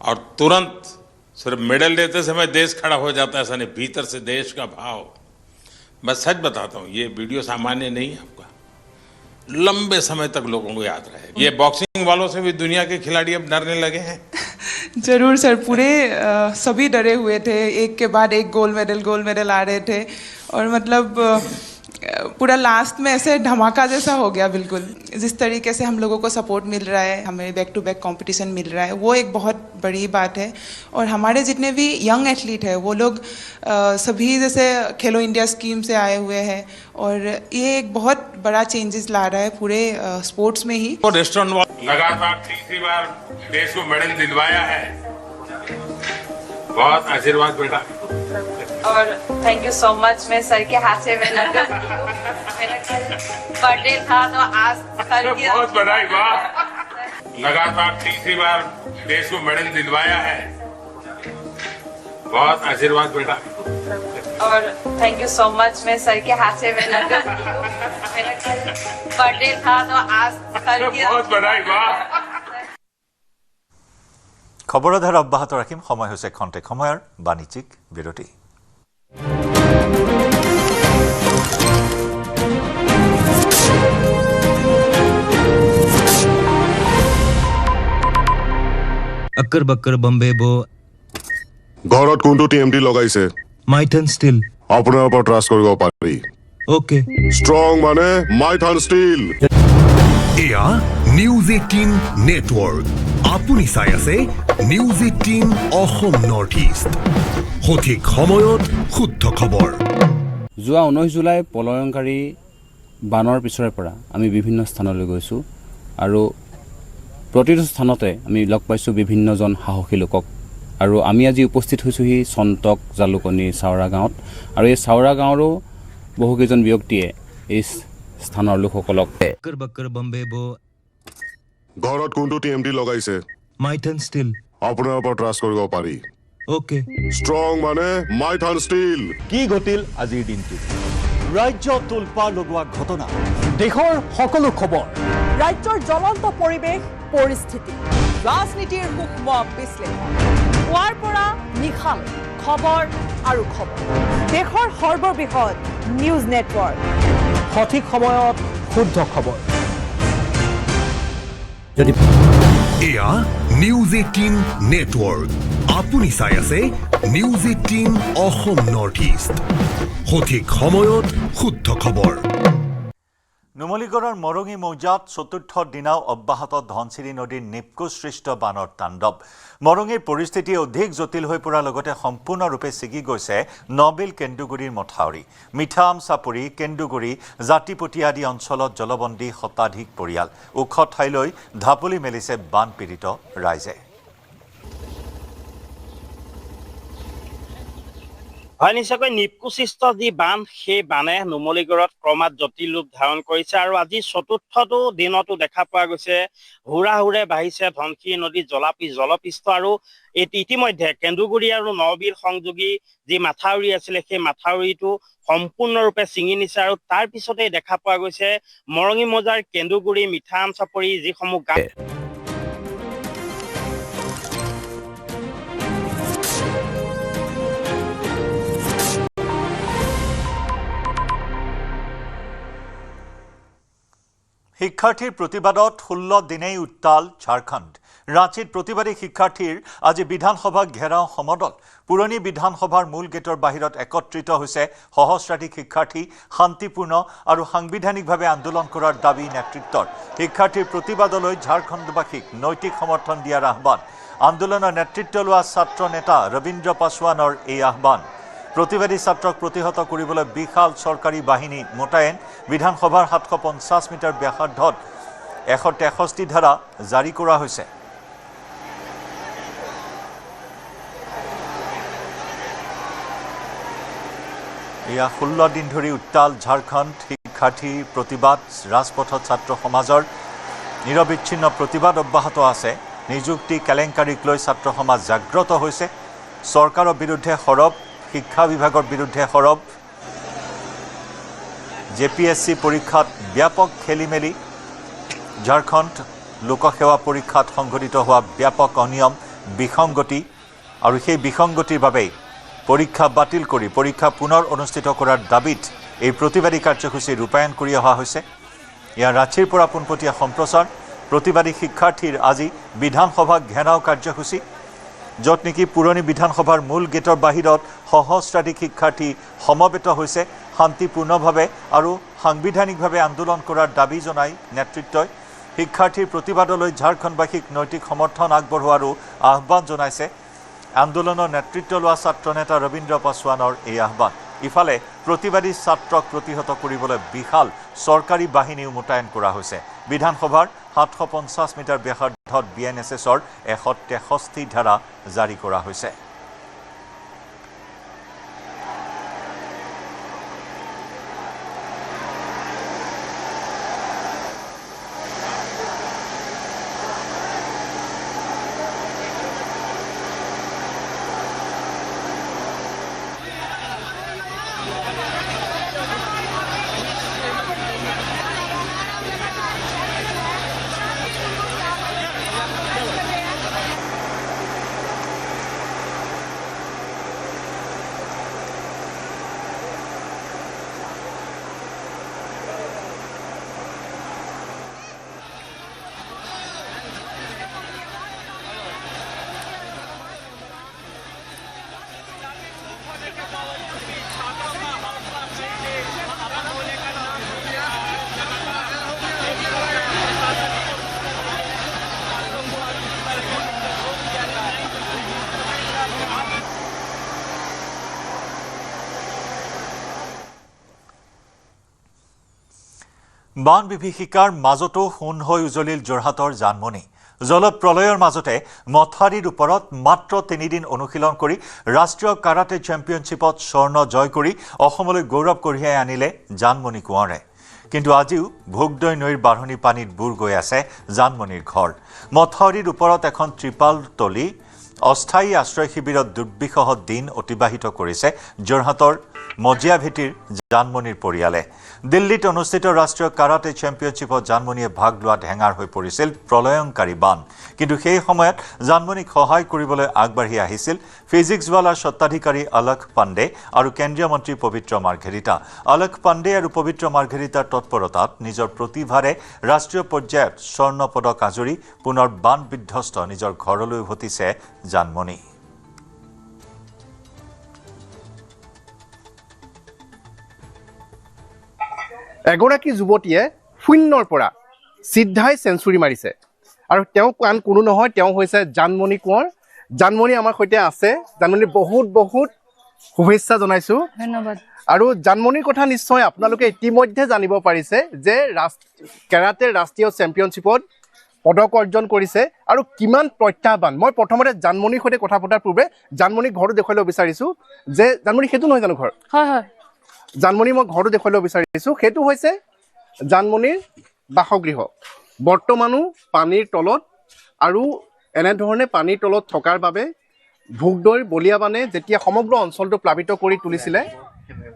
और तुरंत सिर्फ मेडल लेते समय देश खड़ा हो जाता है, ऐसा नहीं, भीतर से देश का भाव। मैं सच बताता हूँ, ये वीडियो सामान्य नहीं है, आपका लंबे समय तक लोगों को याद रहेगा। ये बॉक्सिंग वालों से भी दुनिया के खिलाड़ी अब डरने लगे हैं। जरूर सर, पूरे सभी डरे हुए थे, एक के बाद एक गोल्ड मेडल आ रहे थे और मतलब पूरा लास्ट में ऐसे धमाका जैसा हो गया बिल्कुल। जिस तरीके से हम लोगों को सपोर्ट मिल रहा है, हमें बैक टू बैक कंपटीशन मिल रहा है, वो एक बहुत बड़ी बात है। और हमारे जितने भी यंग एथलीट हैं वो लोग सभी जैसे खेलो इंडिया स्कीम से आए हुए हैं और ये एक बहुत बड़ा चेंजेस ला रहा है पूरे स्पोर्ट्स में ही। तो रेस्टोरेंट लगातार तीसरी बार देश को मेडल दिलवाया है, बहुत आशीर्वाद बेटा। और थैंक यू सो मच। मैं सर के हाथ से मेरा बर्थडे था तो आज सर की बहुत बधाई। वाह, लगातार तीसरी बार देश को मेडल दिलवाया है, बहुत आशीर्वाद बेटा। और थैंक यू सो मच। मैं सर के हाथ से मेरा बर्थडे था तो आज सर की बहुत बधाई। वाह। খবৰধাৰ অব্যাহত ৰাখিম। সময় হৈছে খন্তেক সময়ৰ বাণিজ্যিক বিৰতি। अक्कर बक्कर बम्बे बो ঘৰত কোনটো টিএমটি লগাইছে? মাইথন ষ্টিল। আপোনাৰ ওপৰত ট্ৰাষ্ট কৰিব পাৰি। ওকে। ষ্ট্ৰং মানে মাইথন ষ্টিল। এয়া নিউজ 18 নেটৱৰ্ক। আপুনি চাই আছে নিউজ 18 অসম নৰ্থ ইষ্ট, সঠিক সময়ত শুদ্ধ খবৰ। যোৱা 19 জুলাই পলায়নকাৰী বানৰ পিছৰে পৰা আমি বিভিন্ন স্থানলৈ গৈছোঁ আৰু প্ৰতিটো স্থানতে আমি লগ পাইছোঁ বিভিন্নজন সাহসী লোকক। আৰু আমি আজি উপস্থিত হৈছোঁহি চন্তক জালুকনীৰ চাওৰা গাঁৱত। আৰু এই চাওৰা গাঁৱৰো বহুকেইজন ব্যক্তিয়ে এই স্থানৰ লোকসকলক बक्कर बक्कर बम्बे बो ঘৰত কোনটো টিএমটি লগাইছে माइथन स्टील আপোনাৰ ওপৰত ট্ৰাষ্ট কৰিব পাৰি ओके ষ্ট্ৰং মানে মাইথান ষ্টীল কি ঘটিল আজিৰ দিনটো ৰাজ্য তোলপাৰ লগোৱা ঘটনা দেশৰ সকলো খবৰ ৰাজ্যৰ জ্বলন্ত পৰিৱেশ পৰিস্থিতি ৰাজনীতিৰ সূক্ষ্ম বিশ্লেষণ পুৱাৰ পৰা নিশালৈ খবৰ আৰু খবৰ দেশৰ সৰ্ববৃহৎ নিউজ নেটৱৰ্ক সঠিক সময়ত শুদ্ধ খবৰ যদি এয়া নিউজ 18 নেটৱৰ্ক আপুনি চাই আছে নিউজ 18 অসম নৰ্থ ইষ্ট সঠিক সময়ত শুদ্ধ খবৰ নুমলীগড়ৰ মৰঙী মৌজাত চতুৰ্থ দিনাও অব্যাহত ধনশিৰি নদীৰ নিপকোষ সৃষ্ট বানৰ তাণ্ডৱ মৰঙীৰ পৰিস্থিতি অধিক জটিল হৈ পৰাৰ লগতে সম্পূৰ্ণৰূপে ছিগি গৈছে নবিল কেন্দুগুৰিৰ মথাউৰি মিঠাম চাপৰি কেন্দুগুৰি জাতিপতি আদি অঞ্চলত জলবন্দী শতাধিক পৰিয়াল ওখ ঠাইলৈ ঢাপলি মেলিছে বানপীড়িত ৰাইজে হয় নিশ্চয়কৈ নিপকোষিষ্ট যি বান সেই বানে নুমলীগড়ত ক্ৰমাৎ জটিল ৰূপ ধাৰণ কৰিছে আৰু আজি চতুৰ্থটো দিনতো দেখা পোৱা গৈছে হুৰাহুৰে বাঢ়িছে ধনশিৰি নদীৰ জলপৃষ্ঠ আৰু ইতিমধ্যে কেন্দুগুৰি আৰু নবিল সংযোগী যি মাথাউৰি আছিলে সেই মাথাউৰিটো সম্পূৰ্ণৰূপে ছিঙি নিছে আৰু তাৰ পিছতেই দেখা পোৱা গৈছে মৰঙী মৌজাৰ কেন্দুগুৰি মিঠাম চাপৰি যিসমূহ গাঁও শিক্ষাৰ্থীৰ প্ৰতিবাদত 16 দিনেই উত্তাল ঝাৰখণ্ড ৰাঁচীত প্ৰতিবাদী শিক্ষাৰ্থীৰ আজি বিধানসভা ঘেৰাও সমদল পুৰণি বিধানসভাৰ মূল গেটৰ বাহিৰত একত্ৰিত হৈছে সহস্ৰাধিক শিক্ষাৰ্থী শান্তিপূৰ্ণ আৰু সাংবিধানিকভাৱে আন্দোলন কৰাৰ দাবী নেতৃত্বৰ শিক্ষাৰ্থীৰ প্ৰতিবাদলৈ ঝাৰখণ্ডবাসীক নৈতিক সমৰ্থন দিয়াৰ আহ্বান আন্দোলনৰ নেতৃত্ব লোৱা ছাত্ৰ নেতা ৰবীন্দ্ৰ পাছোৱানৰ এই আহ্বান প্ৰতিবাদী ছাত্ৰক প্ৰতিহত কৰিবলৈ বিশাল চৰকাৰী বাহিনী মোতায়েন বিধানসভাৰ 750 মিটাৰ ব্যাসাৰ্ধত 163 ধাৰা জাৰি কৰা হৈছে এয়া 16 দিন ধৰি উত্তাল ঝাৰখণ্ড শিক্ষাৰ্থী প্ৰতিবাদ ৰাজপথত ছাত্ৰ সমাজৰ নিৰবিচ্ছিন্ন প্ৰতিবাদ অব্যাহত আছে নিযুক্তি কেলেংকাৰীক লৈ ছাত্ৰ সমাজ জাগ্ৰত হৈছে চৰকাৰৰ বিৰুদ্ধে সৰব শিক্ষা বিভাগৰ বিৰুদ্ধে সৰব জেপিএসসি পৰীক্ষাত ব্যাপক খেলিমেলি ঝাৰখণ্ড লোকসেৱা পৰীক্ষাত সংঘটিত হোৱা ব্যাপক অনিয়ম বিসংগতি আৰু সেই বিসংগতিৰ বাবে পৰীক্ষা বাতিল কৰি পৰীক্ষা পুনৰ অনুষ্ঠিত কৰাৰ দাবীত এই প্ৰতিবাদী কাৰ্যসূচী ৰূপায়ণ কৰি অহা হৈছে ইয়াৰ ৰাঁচীৰ পৰা পোনপটীয়া সম্প্ৰচাৰ প্ৰতিবাদী শিক্ষাৰ্থীৰ আজি বিধানসভা ঘেৰাও কাৰ্যসূচী য'ত নেকি পুৰণি বিধানসভাৰ মূল গেটৰ বাহিৰত সহস্ৰাধিক শিক্ষাৰ্থী সমবেত হৈছে শান্তিপূৰ্ণভাৱে আৰু সাংবিধানিকভাৱে আন্দোলন কৰাৰ দাবী জনাই নেতৃত্বই শিক্ষাৰ্থীৰ প্ৰতিবাদলৈ ঝাৰখণ্ডবাসীক নৈতিক সমৰ্থন আগবঢ়োৱাৰো আহ্বান জনাইছে আন্দোলনৰ নেতৃত্ব লোৱা ছাত্ৰ নেতা ৰবীন্দ্ৰ পাছোৱানৰ এই আহ্বান ইফালে প্ৰতিবাদী ছাত্ৰক প্ৰতিহত কৰিবলৈ বিশাল চৰকাৰী বাহিনীও মোতায়েন কৰা হৈছে বিধানসভাৰ 750 মিটাৰ ব্যাসাৰ্ধত বিএনএছএছৰ 163 ধাৰা জাৰি কৰা হৈছে বান বিভীষিকাৰ মাজতো সোণ হৈ উজলিল যোৰহাটৰ জানমণি জলপ্ৰলয়ৰ মাজতে মথাউৰিৰ ওপৰত মাত্ৰ 3 দিন অনুশীলন কৰি ৰাষ্ট্ৰীয় কাৰাটে চেম্পিয়নশ্বিপত স্বৰ্ণ জয় কৰি অসমলৈ গৌৰৱ কঢ়িয়াই আনিলে জানমণি কোঁৱৰে কিন্তু আজিও ভোগদৈ নৈৰ বাঢ়নি পানীত বুৰ গৈ আছে জানমণিৰ ঘৰ মথাউৰিৰ ওপৰত এখন ত্ৰিপাল তলি অস্থায়ী আশ্ৰয় শিবিৰত দুৰ্বিষহ দিন অতিবাহিত কৰিছে যোৰহাটৰ মজিয়াভেটিৰ জানমণিৰ পৰিয়ালে দিল্লীত অনুষ্ঠিত ৰাষ্ট্ৰীয় কাৰাটে চেম্পিয়নশ্বিপত জানমণিয়ে ভাগ লোৱাত হেঙাৰ হৈ পৰিছিল প্ৰলয়ংকাৰী বান কিন্তু সেই সময়ত জানমণিক সহায় কৰিবলৈ আগবাঢ়ি আহিছিল ফিজিক্সৱালাৰ স্বত্বাধিকাৰী অলখ পাণ্ডে আৰু কেন্দ্ৰীয় মন্ত্ৰী পবিত্ৰ মাৰ্ঘেৰিটা অলখ পাণ্ডে আৰু পবিত্ৰ মাৰ্ঘেৰিটাৰ তৎপৰতাত নিজৰ প্ৰতিভাৰে ৰাষ্ট্ৰীয় পৰ্যায়ত স্বৰ্ণ পদক আজৰি পুনৰ বান বিধ্বস্ত নিজৰ ঘৰলৈ উভতিছে জানমণি এগৰাকী যুৱতীয়ে শূন্যৰ পৰা চিধাই চেঞ্চুৰী মাৰিছে আৰু তেওঁ আন কোনো নহয় তেওঁ হৈছে জানমণি কোঁৱৰ জানমণি আমাৰ সৈতে আছে জানমণি বহুত বহুত শুভেচ্ছা জনাইছো ধন্যবাদ আৰু জানমণিৰ কথা নিশ্চয় আপোনালোকে ইতিমধ্যে জানিব পাৰিছে যে কেৰাটে ৰাষ্ট্ৰীয় চেম্পিয়নশ্বিপত পদক অৰ্জন কৰিছে আৰু কিমান প্ৰত্যাহ্বান মই প্ৰথমতে জানমণিৰ সৈতে কথা পতাৰ পূৰ্বে জানমণিৰ ঘৰটো দেখুৱাই ল'ব বিচাৰিছো যে জানমণি সেইটো নহয় জানো ঘৰ হয় হয় জানমণি মই ঘৰটো দেখুৱাই ল'ব বিচাৰিছো সেইটো হৈছে জানমণিৰ বাসগৃহ বৰ্তমানো পানীৰ তলত আৰু এনেধৰণে পানীৰ তলত থকাৰ বাবে ভোগদৈৰ বলিয়াবানে যেতিয়া সমগ্ৰ অঞ্চলটো প্লাবিত কৰি তুলিছিলে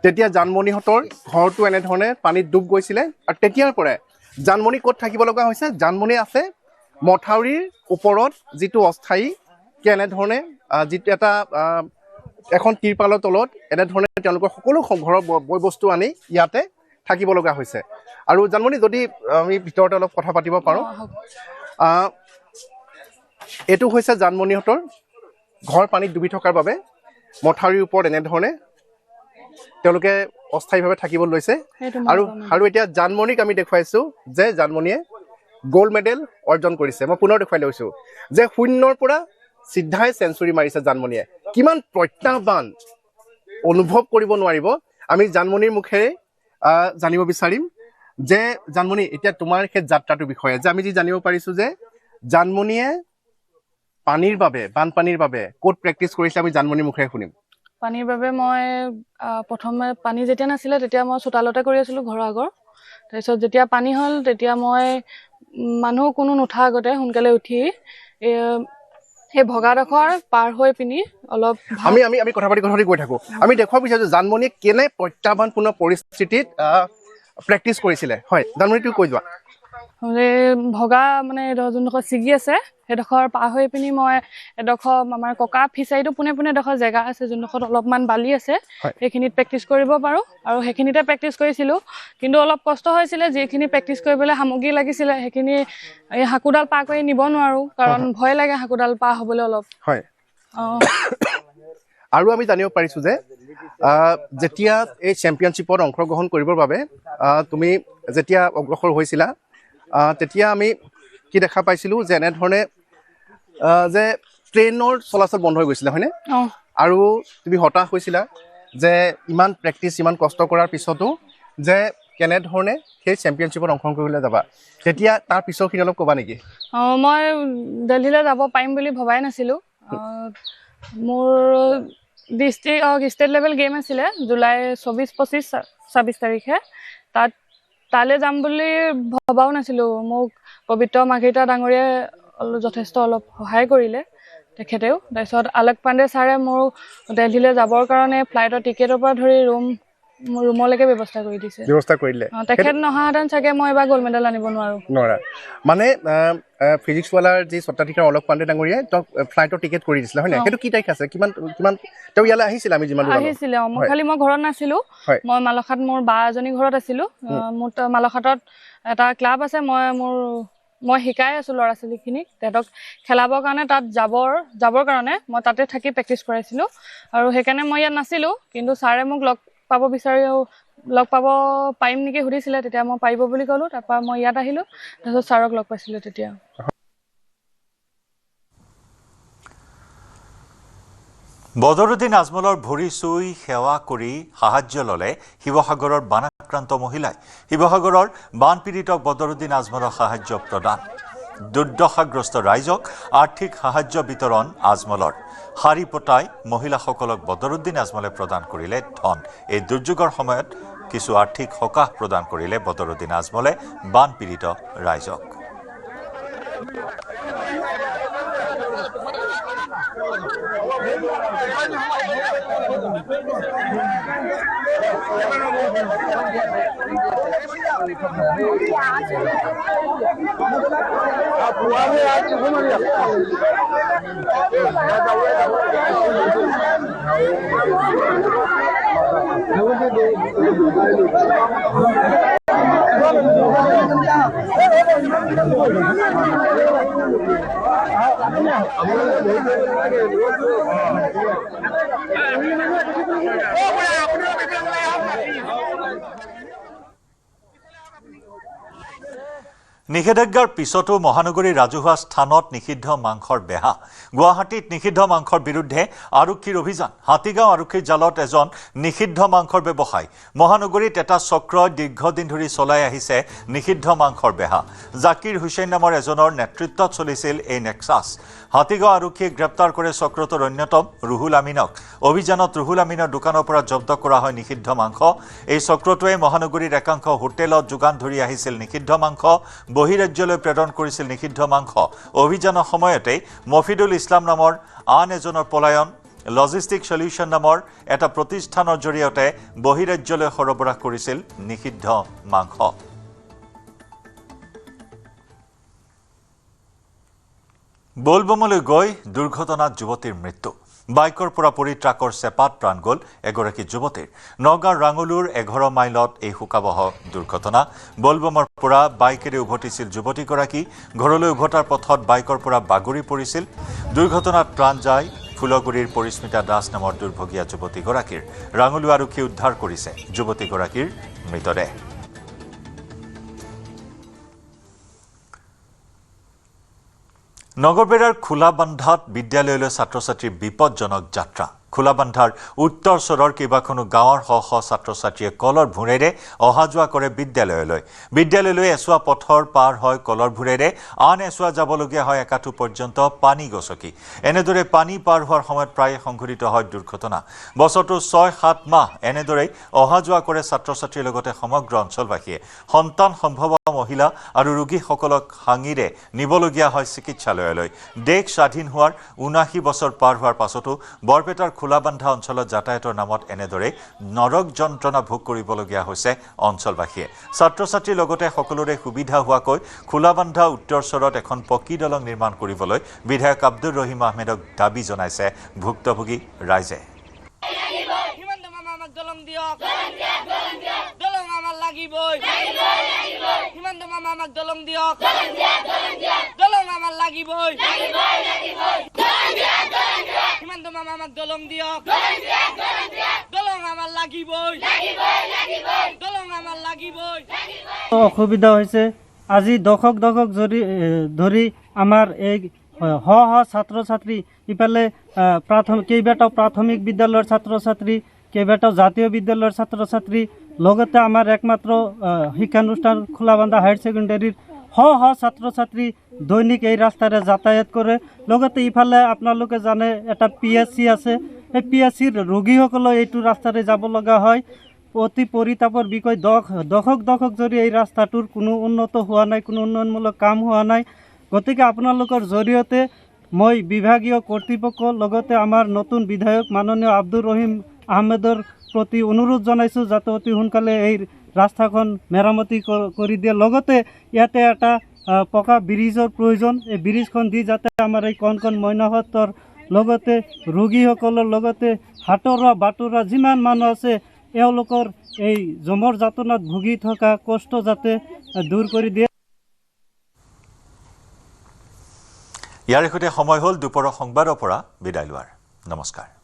তেতিয়া জানমণিহঁতৰ ঘৰটো এনেধৰণে পানীত ডুব গৈছিলে আৰু তেতিয়াৰ পৰাই জানমণি ক'ত থাকিব লগা হৈছে জানমণি আছে মথাউৰিৰ ওপৰত যিটো অস্থায়ী এনেধৰণে যিটো এটা এখন তিৰপালৰ তলত এনেধৰণে তেওঁলোকৰ সকলো ঘৰৰ বয় বস্তু আনি ইয়াতে থাকিব লগা হৈছে আৰু জানমণি যদি আমি ভিতৰতে অলপ কথা পাতিব পাৰোঁ এইটো হৈছে জানমণিহঁতৰ ঘৰ পানীত ডুবি থকাৰ বাবে মথাউৰিৰ ওপৰত এনেধৰণে তেওঁলোকে অস্থায়ীভাৱে থাকিব লৈছে আৰু এতিয়া জানমণিক আমি দেখুৱাইছোঁ যে জানমণিয়ে গ'ল্ড মেডেল অৰ্জন কৰিছে মই পুনৰ দেখুৱাই লৈছোঁ যে শূন্যৰ পৰা চিধাই চেঞ্চুৰী মাৰিছে জানমণিয়ে কিমান প্ৰত্যাহ্বান অনুভৱ কৰিব নোৱাৰিব আমি জানমণিৰ মুখেৰে জানিব বিচাৰিম যে জানমণি এতিয়া তোমাৰ সেই যাত্ৰাটোৰ বিষয়ে যে আমি যি জানিব পাৰিছোঁ যে জানমণিয়ে পানীৰ বাবে বানপানীৰ বাবে ক'ত প্ৰেক্টিচ কৰিছে আমি জানমণিৰ মুখেৰে শুনিম পানীৰ বাবে মই প্ৰথমে পানী যেতিয়া নাছিলে তেতিয়া মই চোতালতে কৰি আছিলোঁ ঘৰৰ আগৰ তাৰপিছত যেতিয়া পানী হ'ল তেতিয়া মই মানুহ কোনো নুঠা আগতে সোনকালে উঠি সেই ভগাডোখৰ পাৰ হৈ পিনি অলপ আমি কথা পাতি গৈ থাকোঁ আমি দেখুৱাব বিচাৰিছোঁ জানমণিয়ে কেনে প্ৰত্যাহ্বানপূৰ্ণ পৰিস্থিতিত প্ৰেক্টিচ কৰিছিলে হয় জানমণি তুমি কৈ যোৱা ভগা মানে যোনডোখৰ ছিগি আছে সেইডোখৰ পাৰ হৈ পিনি মই এডোখৰ আমাৰ ককা ফিচাৰীটো পোনে পোনে এডোখৰ জেগা আছে যোনডোখৰত অলপমান বালি আছে সেইখিনিত প্ৰেক্টিচ কৰিব পাৰোঁ আৰু সেইখিনিতে প্ৰেক্টিচ কৰিছিলোঁ কিন্তু অলপ কষ্ট হৈছিলে যিখিনি প্ৰেক্টিচ কৰিবলৈ সামগ্ৰী লাগিছিলে সেইখিনি এই হাকুডাল পাৰ কৰি নিব নোৱাৰোঁ কাৰণ ভয় লাগে হাকুডাল পাৰ হ'বলৈ অলপ হয় আৰু আমি জানিব পাৰিছোঁ যে যেতিয়া এই চেম্পিয়নশ্বিপত অংশগ্ৰহণ কৰিবৰ বাবে তুমি যেতিয়া অগ্ৰসৰ হৈছিলা তেতিয়া আমি কি দেখা পাইছিলোঁ যে এনেধৰণে যে ট্ৰেইনৰ চলাচল বন্ধ হৈ গৈছিলে হয়নে আৰু তুমি হতাশ হৈছিলা যে ইমান প্ৰেক্টিচ ইমান কষ্ট কৰাৰ পিছতো যে কেনেধৰণে সেই চেম্পিয়নশ্বিপত অংশগ্ৰহণ কৰিবলৈ যাবা তেতিয়া তাৰ পিছৰখিনি অলপ ক'বা নেকি মই দিল্লীলৈ যাব পাৰিম বুলি ভবাই নাছিলোঁ মোৰ ষ্টেট লেভেল গেম আছিলে জুলাই 24-25-26 তাৰিখে তালৈ যাম বুলি ভবাও নাছিলোঁ মোক পবিত্ৰ মাৰ্ঘেৰিটা ডাঙৰীয়াই যথেষ্ট অলপ সহায় কৰিলে তেখেতেও তাৰপিছত অলখ পাণ্ডে ছাৰে মোৰ দিল্লীলৈ যাবৰ কাৰণে ফ্লাইটৰ টিকেটৰ পৰা ধৰি ৰুমলৈকে ব্যৱস্থা কৰি দিছে ব্যৱস্থা কৰিলে তেখেত নহাহেঁতেন চাগে মই এবাৰ গ'ল্ড মেডেল আনিব নোৱাৰা মানে ফিজিক্সৱালাৰ যি স্বত্বাধিকাৰ অলখ পাণ্ডে ডাঙৰীয়াই তেওঁক ফ্লাইটৰ টিকেট কৰি দিছিলে হয় নাই সেইটো কি তাৰিখ আছে কিমান তেওঁ ইয়ালৈ আহিছিলে আমি যিমান আহিছিলে মই ঘৰত নাছিলোঁ মই মালখাত মোৰ বা এজনী ঘৰত আছিলোঁ মোৰ মালখাতত এটা ক্লাব আছে মই শিকাই আছোঁ ল'ৰা ছোৱালীখিনিক তেহেঁতক খেলাবৰ কাৰণে তাত যাবৰ কাৰণে মই তাতে থাকি প্ৰেক্টিচ কৰাইছিলোঁ আৰু সেইকাৰণে মই ইয়াত নাছিলোঁ কিন্তু ছাৰে মোক লগ পাব পাৰিম নেকি সুধিছিলে তেতিয়া মই পাৰিব বুলি ক'লোঁ তাৰপৰা মই ইয়াত আহিলোঁ তাৰপিছত ছাৰক লগ পাইছিলোঁ তেতিয়া বদৰুদ্দিন আজমলৰ ভৰি চুই সেৱা কৰি সাহায্য ল'লে শিৱসাগৰৰ বানাক্ৰান্ত মহিলাই শিৱসাগৰৰ বানপীড়িতক বদৰুদ্দিন আজমলৰ সাহায্য প্ৰদান দুৰ্দশাগ্ৰস্ত ৰাইজক আৰ্থিক সাহায্য বিতৰণ আজমলৰ শাৰী পতাই মহিলাসকলক বদৰুদ্দিন আজমলে প্ৰদান কৰিলে ধন এই দুৰ্যোগৰ সময়ত কিছু আৰ্থিক সকাহ প্ৰদান কৰিলে বদৰুদ্দিন আজমলে বানপীড়িত ৰাইজক। নিষেধাজ্ঞাৰ পিছতো মহানগৰীৰ ৰাজহুৱা স্থানত নিষিদ্ধ মাংসৰ বেহা। গুৱাহাটীত নিষিদ্ধ মাংসৰ বিৰুদ্ধে আৰক্ষীৰ অভিযান। হাতীগাঁও আৰক্ষীৰ জালত এজন নিষিদ্ধ মাংসৰ ব্যৱসায়ী। মহানগৰীত এটা চক্ৰই দীৰ্ঘদিন ধৰি চলাই আহিছে নিষিদ্ধ মাংসৰ বেহা। জাকিৰ হুছেইন নামৰ এজনৰ নেতৃত্বত চলিছিল এই নেক্সাছ। হাতীগাঁও আৰক্ষীয়ে গ্ৰেপ্তাৰ কৰে চক্ৰটোৰ অন্যতম ৰুহুল আমিনক। অভিযানত ৰুহুল আমিনৰ দোকানৰ পৰা জব্দ কৰা হয় নিষিদ্ধ মাংস। এই চক্ৰটোৱে মহানগৰীৰ একাংশ হোটেলত যোগান ধৰি আহিছিল নিষিদ্ধ মাংস, বহিৰাজ্যলৈ প্ৰেৰণ কৰিছিল নিষিদ্ধ মাংস। অভিযানৰ সময়তে মফিদুল ইছলাম নামৰ আন এজনৰ পলায়ন। লজিষ্টিক সলিউশ্যন নামৰ এটা প্ৰতিষ্ঠানৰ জৰিয়তে বহিৰাজ্যলৈ সৰবৰাহ কৰিছিল নিষিদ্ধ মাংস। বোলবমলৈ গৈ দুৰ্ঘটনাত যুৱতীৰ মৃত্যু। বাইকৰ পৰা পৰি ট্ৰাকৰ চেপাত প্ৰাণ গ'ল এগৰাকী যুৱতীৰ। নগাঁৱৰ ৰাঙলুৰ 11 মাইলত এই শোকাবহ দুৰ্ঘটনা। বোলবমৰ পৰা বাইকেৰে উভতিছিল যুৱতীগৰাকী। ঘৰলৈ উভতাৰ পথত বাইকৰ পৰা বাগৰি পৰিছিল। দুৰ্ঘটনাত প্ৰাণ যায় ফুলগুৰিৰ পৰিস্মিতা দাস নামৰ দুৰ্ভগীয়া যুৱতীগৰাকীৰ। ৰাঙলু আৰক্ষীয়ে উদ্ধাৰ কৰিছে যুৱতীগৰাকীৰ মৃতদেহ। নগৰবেৰাৰ খোলাবান্ধাত বিদ্যালয়লৈ ছাত্ৰ ছাত্ৰীৰ বিপদজনক যাত্ৰা। খোলাবান্ধাৰ উত্তৰ চৰৰ কেইবাখনো গাঁৱৰ শ শ ছাত্ৰ ছাত্ৰীয়ে কলৰ ভূৰেৰে অহা যোৱা কৰে বিদ্যালয়লৈ। বিদ্যালয়লৈ এছোৱা পথৰ পাৰ হয় কলৰ ভূৰেৰে, আন এছোৱা যাবলগীয়া হয় একাঠু পৰ্যন্ত পানী গছকি। এনেদৰে পানী পাৰ হোৱাৰ সময়ত প্ৰায়ে সংঘটিত হয় দুৰ্ঘটনা। বছৰটো 6-7 মাহ এনেদৰেই অহা যোৱা কৰে ছাত্ৰ ছাত্ৰীৰ লগতে সমগ্ৰ অঞ্চলবাসীয়ে। সন্তান সম্ভৱা মহিলা আৰু ৰোগীসকলক হাঙিৰে নিবলগীয়া হয় চিকিৎসালয়লৈ। দেশ স্বাধীন হোৱাৰ 79 বছৰ পাৰ হোৱাৰ পাছতো বৰপেটাৰ খোলাবান্ধা অঞ্চলত যাতায়াতৰ নামত এনেদৰে নৰক যন্ত্ৰণা ভোগ কৰিবলগীয়া হৈছে অঞ্চলবাসীয়ে। ছাত্ৰ ছাত্ৰীৰ লগতে সকলোৰে সুবিধা হোৱাকৈ খোলাবান্ধা উত্তৰ চৰত এখন পকী দলং নিৰ্মাণ কৰিবলৈ বিধায়ক আব্দুৰ ৰহিম আহমেদক দাবী জনাইছে ভুক্তভোগী ৰাইজে। অসুবিধা হৈছে। আজি দশক ধৰি আমাৰ এই শ ছাত্ৰ ছাত্ৰী ইফালে কেইবাটাও প্ৰাথমিক বিদ্যালয়ৰ ছাত্ৰ ছাত্ৰী, কেইবাটাও জাতীয় বিদ্যালয়ৰ ছাত্ৰ ছাত্ৰী, লগতে আমাৰ একমাত্ৰ শিক্ষানুষ্ঠান খোলাবান্ধা হায়াৰ ছেকেণ্ডেৰীৰ শ ছাত্ৰ ছাত্ৰী দৈনিক এই ৰাস্তাৰে যাতায়াত কৰে। লগতে ইফালে আপোনালোকে জানে এটা PSC আছে। সেই PSCৰ ৰোগীসকলেও এইটো ৰাস্তাৰে যাব লগা হয়। অতি পৰিতাপৰ বিষয়, দশক ধৰি এই ৰাস্তাটোৰ কোনো উন্নত হোৱা নাই, কোনো উন্নয়নমূলক কাম হোৱা নাই। গতিকে আপোনালোকৰ জৰিয়তে মই বিভাগীয় কৰ্তৃপক্ষ লগতে আমাৰ নতুন বিধায়ক মাননীয় আব্দুৰ ৰহিম আহমেদৰ প্ৰতি অনুৰোধ জনাইছোঁ যাতে অতি সোনকালে এই ৰাস্তাখন মেৰামতি কৰি দিয়ে। লগতে ইয়াতে এটা পকা ব্ৰিজৰ প্ৰয়োজন। এই ব্ৰিজখন দি যাতে আমাৰ এই কণ মইনাহঁতৰ লগতে ৰোগীসকলৰ লগতে হাতৰুৱা বাটৰুৱা যিমান মানুহ আছে এওঁলোকৰ এই জমৰ যাতনাত ভুগি থকা কষ্ট যাতে দূৰ কৰি দিয়ে। ইয়াৰ সৈতে সময় হ'ল দুপৰৰ সংবাদৰ পৰা বিদায় লোৱাৰ। নমস্কাৰ।